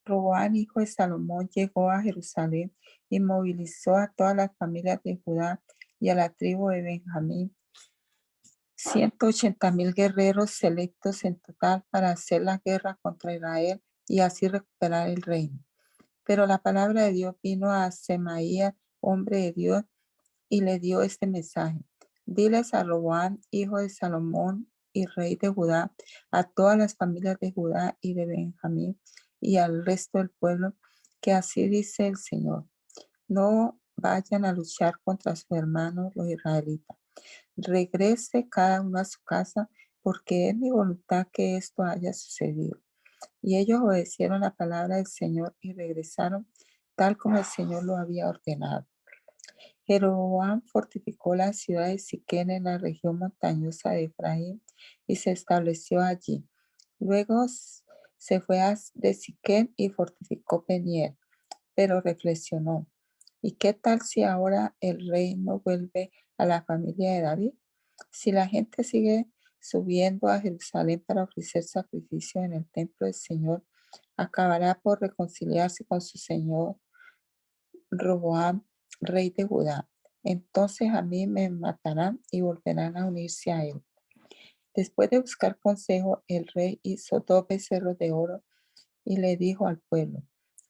Roboam, hijo de Salomón, llegó a Jerusalén y movilizó a todas las familias de Judá y a la tribu de Benjamín, 180,000 guerreros selectos en total para hacer la guerra contra Israel y así recuperar el reino. Pero la palabra de Dios vino a Semaías, hombre de Dios, y le dio este mensaje. Diles a Roboam, hijo de Salomón y rey de Judá, a todas las familias de Judá y de Benjamín y al resto del pueblo, que así dice el Señor. No vayan a luchar contra sus hermanos los israelitas. Regrese cada uno a su casa, porque es mi voluntad que esto haya sucedido. Y ellos obedecieron la palabra del Señor y regresaron tal como el Señor lo había ordenado. Jeroboam fortificó la ciudad de Siquén en la región montañosa de Efraín y se estableció allí. Luego se fue de Siquén y fortificó Peniel, pero reflexionó, ¿y qué tal si ahora el reino vuelve a la familia de David? Si la gente sigue subiendo a Jerusalén para ofrecer sacrificios en el templo del Señor, acabará por reconciliarse con su señor Roboam, rey de Judá. Entonces a mí me matarán y volverán a unirse a él. Después de buscar consejo, el rey hizo 2 becerros de oro y le dijo al pueblo,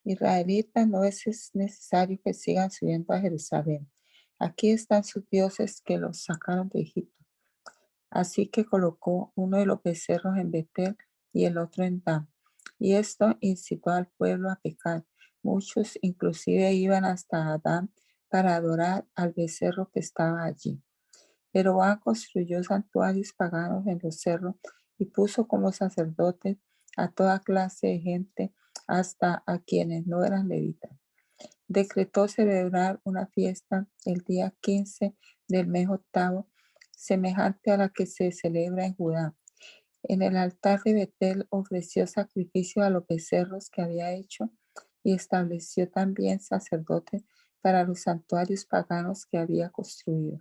israelitas, no es necesario que sigan subiendo a Jerusalén. Aquí están sus dioses que los sacaron de Egipto. Así que colocó uno de los becerros en Betel y el otro en Dan. Y esto incitó al pueblo a pecar. Muchos inclusive iban hasta Adán para adorar al becerro que estaba allí. Jeroboam construyó santuarios paganos en los cerros y puso como sacerdotes a toda clase de gente, hasta a quienes no eran levitas. Decretó celebrar una fiesta el día 15 del mes octavo, semejante a la que se celebra en Judá. En el altar de Betel ofreció sacrificio a los becerros que había hecho y estableció también sacerdotes para los santuarios paganos que había construido.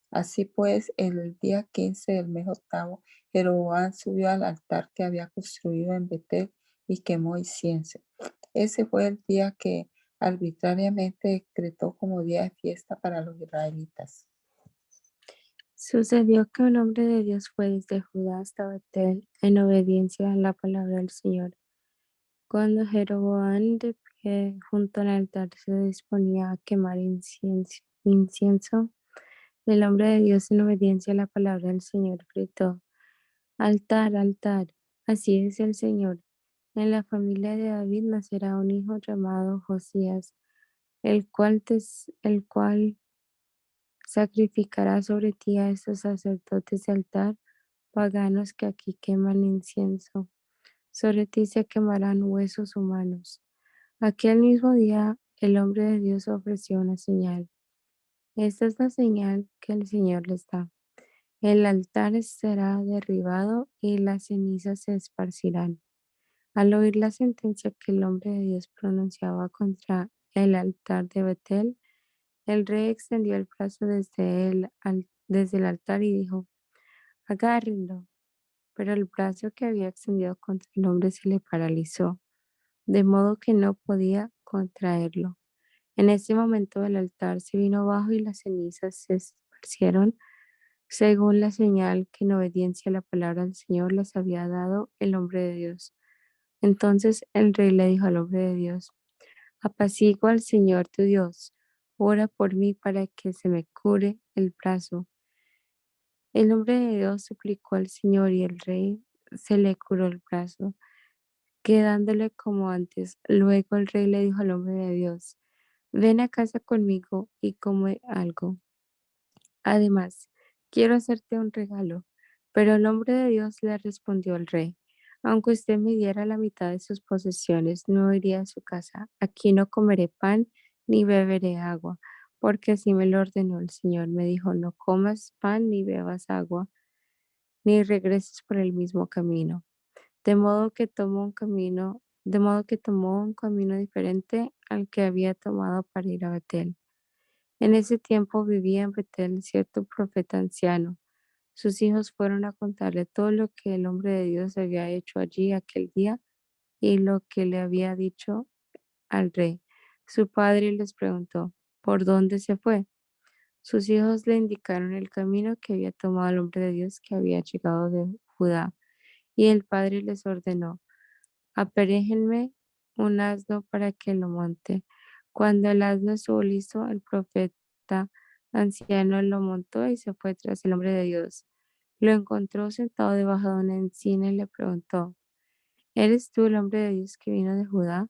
Así pues, el día 15 del mes octavo, Jeroboam subió al altar que había construido en Betel y quemó incienso. Ese fue el día que arbitrariamente decretó como día de fiesta para los israelitas. Sucedió que un hombre de Dios fue desde Judá hasta Betel en obediencia a la palabra del Señor. Cuando Jeroboam de pie junto al altar se disponía a quemar incienso, el hombre de Dios en obediencia a la palabra del Señor gritó: Altar, altar, así dice el Señor. En la familia de David nacerá un hijo llamado Josías, el cual sacrificará sobre ti a estos sacerdotes de altar paganos que aquí queman incienso. Sobre ti se quemarán huesos humanos. Aquel mismo día el hombre de Dios ofreció una señal. Esta es la señal que el Señor les da. El altar será derribado y las cenizas se esparcirán. Al oír la sentencia que el hombre de Dios pronunciaba contra el altar de Betel, el rey extendió el brazo desde el altar y dijo: Agárrenlo. Pero el brazo que había extendido contra el hombre se le paralizó, de modo que no podía contraerlo. En ese momento el altar se vino abajo y las cenizas se esparcieron según la señal que en obediencia a la palabra del Señor les había dado el hombre de Dios. Entonces el rey le dijo al hombre de Dios: Apacigua al Señor tu Dios, ora por mí para que se me cure el brazo. El hombre de Dios suplicó al Señor y el rey se le curó el brazo, quedándole como antes. Luego el rey le dijo al hombre de Dios: Ven a casa conmigo y come algo. Además, quiero hacerte un regalo. Pero el hombre de Dios le respondió al rey: Aunque usted me diera la mitad de sus posesiones, no iría a su casa. Aquí no comeré pan ni beberé agua, porque así me lo ordenó el Señor. Me dijo: No comas pan ni bebas agua, ni regreses por el mismo camino. De modo que tomó un camino diferente al que había tomado para ir a Betel. En ese tiempo vivía en Betel cierto profeta anciano. Sus hijos fueron a contarle todo lo que el hombre de Dios había hecho allí aquel día y lo que le había dicho al rey. Su padre les preguntó: ¿Por dónde se fue? Sus hijos le indicaron el camino que había tomado el hombre de Dios que había llegado de Judá. Y el padre les ordenó: Aparéjenme un asno para que lo monte. Cuando el asno estuvo listo, el profeta anciano lo montó y se fue tras el hombre de Dios. Lo encontró sentado debajo de una encina y le preguntó: ¿Eres tú el hombre de Dios que vino de Judá?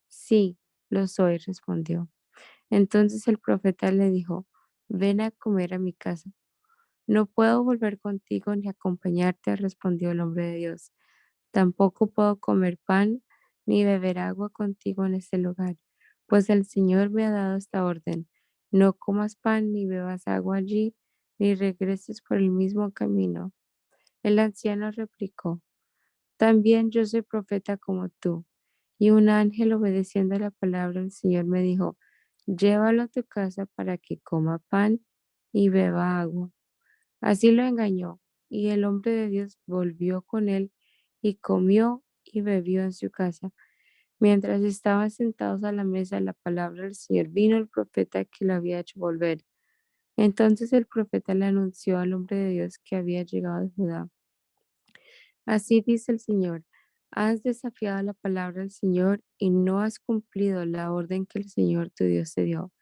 Sí, lo soy, respondió. Entonces el profeta le dijo: Ven a comer a mi casa. No puedo volver contigo ni acompañarte, respondió el hombre de Dios. Tampoco puedo comer pan ni beber agua contigo en este lugar, pues el Señor me ha dado esta orden: no comas pan ni bebas agua allí, ni regreses por el mismo camino. El anciano replicó: También yo soy profeta como tú. Y un ángel, obedeciendo a la palabra del Señor, me dijo: Llévalo a tu casa para que coma pan y beba agua. Así lo engañó, y el hombre de Dios volvió con él y comió y bebió en su casa. Mientras estaban sentados a la mesa, la palabra del Señor vino el profeta que lo había hecho volver. Entonces el profeta le anunció al hombre de Dios que había llegado de Judá: Así dice el Señor: Has desafiado la palabra del Señor y no has cumplido la orden que el Señor tu Dios te dio.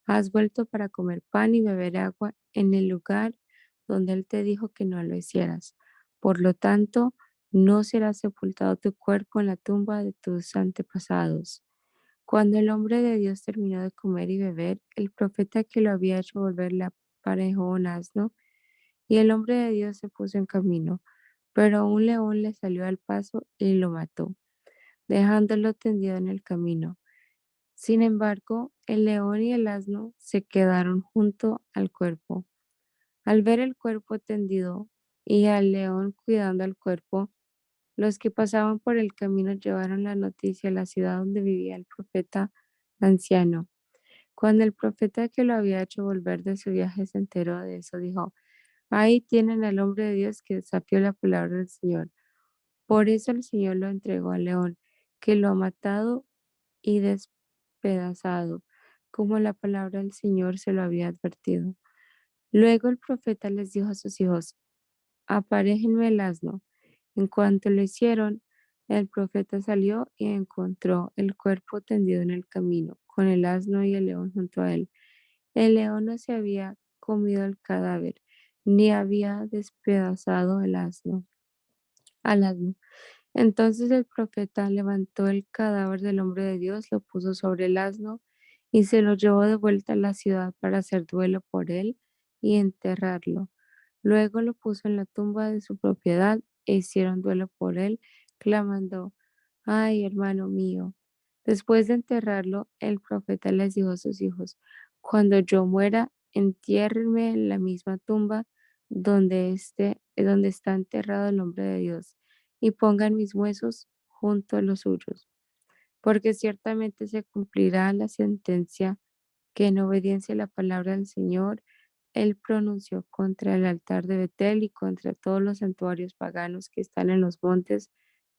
Has vuelto para comer pan y beber agua en el lugar donde Él te dijo que no lo hicieras. Por lo tanto, no será sepultado tu cuerpo en la tumba de tus antepasados. Cuando el hombre de Dios terminó de comer y beber, el profeta que lo había hecho volver le aparejó un asno y el hombre de Dios se puso en camino. pero un león le salió al paso y lo mató, dejándolo tendido en el camino. Sin embargo, el león y el asno se quedaron junto al cuerpo. Al ver el cuerpo tendido y al león cuidando al cuerpo, los que pasaban por el camino llevaron la noticia a la ciudad donde vivía el profeta anciano. Cuando el profeta que lo había hecho volver de su viaje se enteró de eso, dijo: ahí tienen al hombre de Dios que desafió la palabra del Señor. Por eso el Señor lo entregó al león, que lo ha matado y despedazado, como la palabra del Señor se lo había advertido. Luego el profeta les dijo a sus hijos: aparéjenme el asno. En cuanto lo hicieron, el profeta salió y encontró el cuerpo tendido en el camino, con el asno y el león junto a él. El león no se había comido el cadáver, ni había despedazado al asno. Entonces el profeta levantó el cadáver del hombre de Dios, lo puso sobre el asno y se lo llevó de vuelta a la ciudad para hacer duelo por él y enterrarlo. Luego lo puso en la tumba de su propiedad e hicieron duelo por él, clamando: ay, hermano mío. Después de enterrarlo, el profeta les dijo a sus hijos: cuando yo muera, entiérrenme en la misma tumba donde está enterrado el hombre de Dios, y pongan mis huesos junto a los suyos, porque ciertamente se cumplirá la sentencia que en obediencia a la palabra del Señor, él pronunció contra el altar de Betel y contra todos los santuarios paganos que están en los montes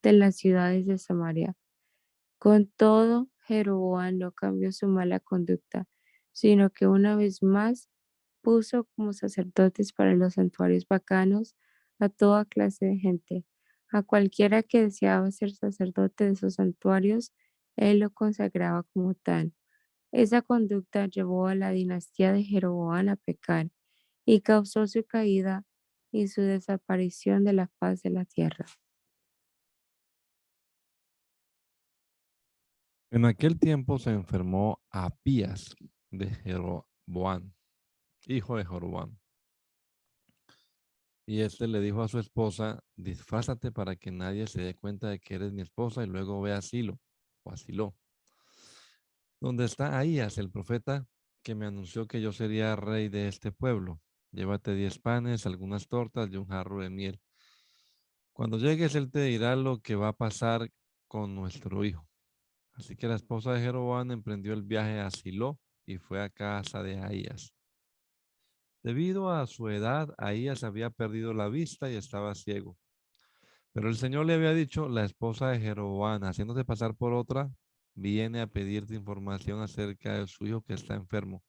de las ciudades de Samaria. Con todo, Jeroboam no cambió su mala conducta, sino que una vez más puso como sacerdotes para los santuarios paganos a toda clase de gente. A cualquiera que deseaba ser sacerdote de esos santuarios, él lo consagraba como tal. Esa conducta llevó a la dinastía de Jeroboam a pecar y causó su caída y su desaparición de la faz de la tierra. En aquel tiempo se enfermó Abías de Jeroboam, hijo de Jeroboam. Y éste le dijo a su esposa: disfrázate para que nadie se dé cuenta de que eres mi esposa y luego ve a Silo o a Silo, donde está Ahías, el profeta, que me anunció que yo sería rey de este pueblo. Llévate 10 panes, algunas tortas y un jarro de miel. Cuando llegues, él te dirá lo que va a pasar con nuestro hijo. Así que la esposa de Jeroboam emprendió el viaje a Silo y fue a casa de Ahías. Debido a su edad, Ahías había perdido la vista y estaba ciego. Pero el Señor le había dicho: la esposa de Jeroboam, haciéndose pasar por otra, viene a pedirte información acerca de su hijo que está enfermo.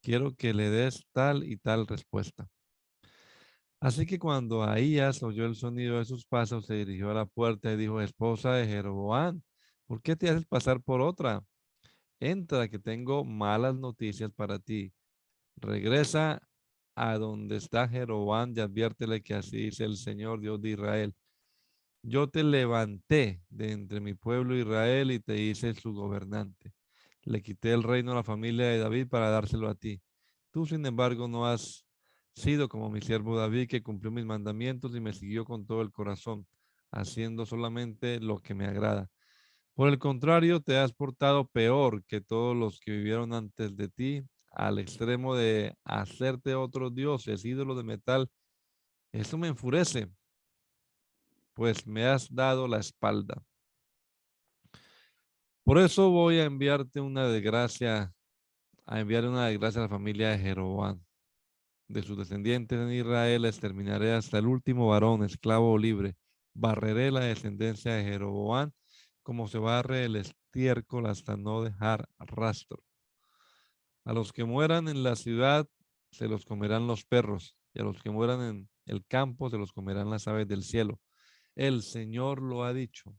Quiero que le des tal y tal respuesta. Así que cuando Ahías oyó el sonido de sus pasos, se dirigió a la puerta y dijo: esposa de Jeroboam, ¿por qué te haces pasar por otra? Entra, que tengo malas noticias para ti. Regresa a donde está Jeroboam y adviértele que así dice el Señor Dios de Israel: yo te levanté de entre mi pueblo Israel y te hice su gobernante. Le quité el reino a la familia de David para dárselo a ti. Tú, sin embargo, no has sido como mi siervo David, que cumplió mis mandamientos y me siguió con todo el corazón, haciendo solamente lo que me agrada. Por el contrario, te has portado peor que todos los que vivieron antes de ti, al extremo de hacerte otros dioses, ídolos de metal. Eso me enfurece, pues me has dado la espalda. Por eso voy a enviarte una desgracia, a enviar una desgracia a la familia de Jeroboam. De sus descendientes en Israel exterminaré hasta el último varón, esclavo o libre. Barreré la descendencia de Jeroboam como se barre el estiércol hasta no dejar rastro. A los que mueran en la ciudad se los comerán los perros, y a los que mueran en el campo se los comerán las aves del cielo. El Señor lo ha dicho.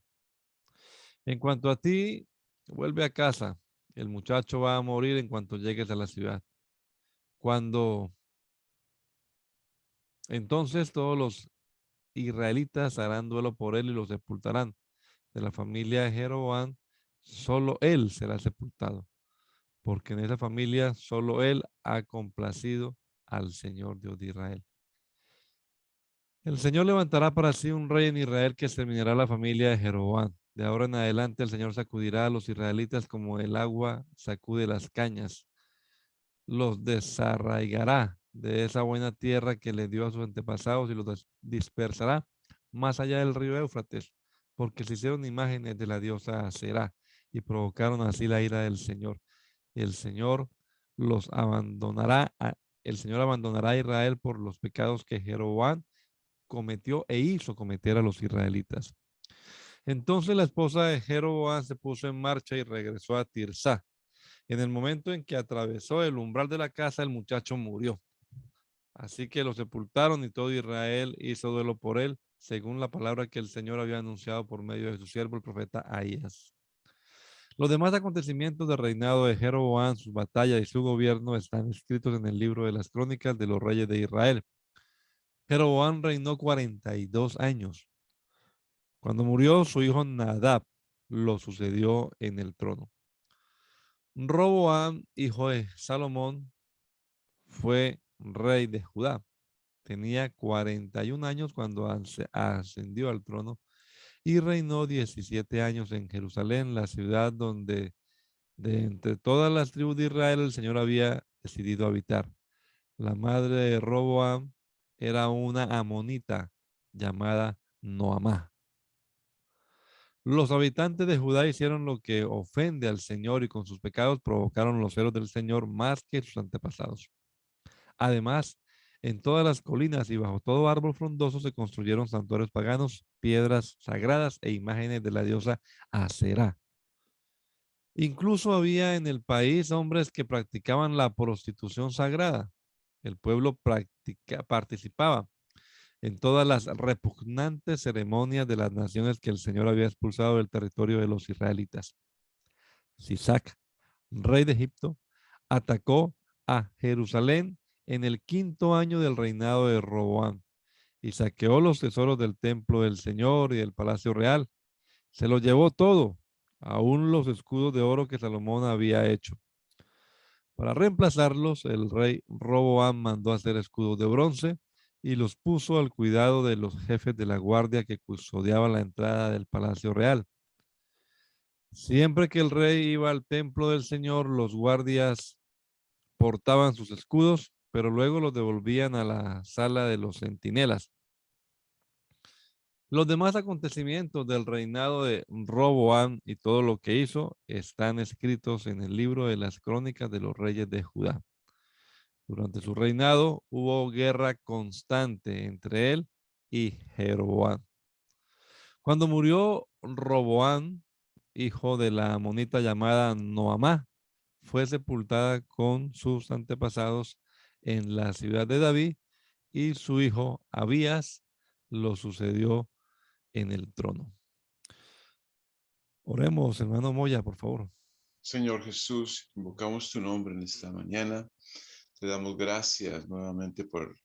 En cuanto a ti, vuelve a casa. El muchacho va a morir en cuanto llegues a la ciudad. Cuando entonces todos los israelitas harán duelo por él y lo sepultarán. De la familia de Jeroboam, solo él será sepultado, porque en esa familia solo él ha complacido al Señor Dios de Israel. El Señor levantará para sí un rey en Israel que exterminará la familia de Jeroboam. De ahora en adelante el Señor sacudirá a los israelitas como el agua sacude las cañas. Los desarraigará de esa buena tierra que le dio a sus antepasados y los dispersará más allá del río Éufrates, porque se hicieron imágenes de la diosa Aserá y provocaron así la ira del Señor. El Señor los abandonará, el Señor abandonará a Israel por los pecados que Jeroboam cometió e hizo cometer a los israelitas. Entonces la esposa de Jeroboam se puso en marcha y regresó a Tirsá. En el momento en que atravesó el umbral de la casa, el muchacho murió. Así que lo sepultaron y todo Israel hizo duelo por él, según la palabra que el Señor había anunciado por medio de su siervo, el profeta Ahías. Los demás acontecimientos del reinado de Jeroboam, sus batallas y su gobierno están escritos en el libro de las crónicas de los reyes de Israel. Jeroboam reinó 42 años. Cuando murió, su hijo Nadab lo sucedió en el trono. Roboam, hijo de Salomón, fue rey de Judá. Tenía 41 años cuando ascendió al trono y reinó 17 años en Jerusalén, la ciudad donde de entre todas las tribus de Israel el Señor había decidido habitar. La madre de Roboam era una amonita llamada Noamá. Los habitantes de Judá hicieron lo que ofende al Señor y con sus pecados provocaron los celos del Señor más que sus antepasados. Además, en todas las colinas y bajo todo árbol frondoso se construyeron santuarios paganos, piedras sagradas e imágenes de la diosa Aserá. Incluso había en el país hombres que practicaban la prostitución sagrada. El pueblo participaba en todas las repugnantes ceremonias de las naciones que el Señor había expulsado del territorio de los israelitas. Sisac, rey de Egipto, atacó a Jerusalén en el 5º año del reinado de Roboam y saqueó los tesoros del templo del Señor y del palacio real. Se lo llevó todo, aún los escudos de oro que Salomón había hecho. Para reemplazarlos, el rey Roboam mandó hacer escudos de bronce y los puso al cuidado de los jefes de la guardia que custodiaban la entrada del palacio real. Siempre que el rey iba al templo del Señor, los guardias portaban sus escudos, pero luego los devolvían a la sala de los centinelas. Los demás acontecimientos del reinado de Roboam y todo lo que hizo están escritos en el libro de las crónicas de los reyes de Judá. Durante su reinado hubo guerra constante entre él y Jeroboam. Cuando murió Roboam, hijo de la amonita llamada Noamá, fue sepultada con sus antepasados en la ciudad de David y su hijo Abías lo sucedió en el trono. Oremos, hermano Moya, por favor. Señor Jesús, invocamos tu nombre en esta mañana. Te damos gracias nuevamente por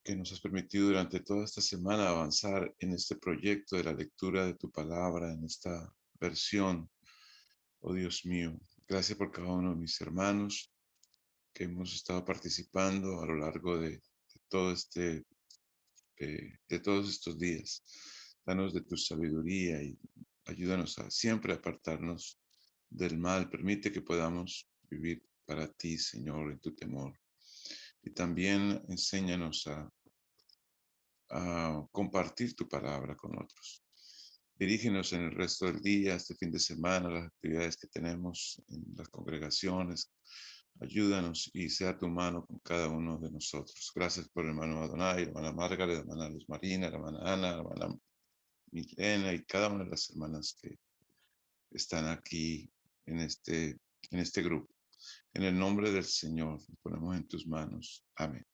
que nos has permitido durante toda esta semana avanzar en este proyecto de la lectura de tu palabra, en esta versión. Oh Dios mío, gracias por cada uno de mis hermanos que hemos estado participando a lo largo de todo de todos estos días. Danos de tu sabiduría y ayúdanos a siempre apartarnos del mal. Permite que podamos vivir para ti, Señor, en tu temor. Y también enséñanos a compartir tu palabra con otros. Dirígenos en el resto del día, este fin de semana, las actividades que tenemos en las congregaciones. Ayúdanos y sea tu mano con cada uno de nosotros. Gracias por el hermano Adonai, la hermana Margaret, la hermana Luz Marina, la hermana Ana, la hermana Milena y cada una de las hermanas que están aquí en este grupo. En el nombre del Señor, nos ponemos en tus manos. Amén.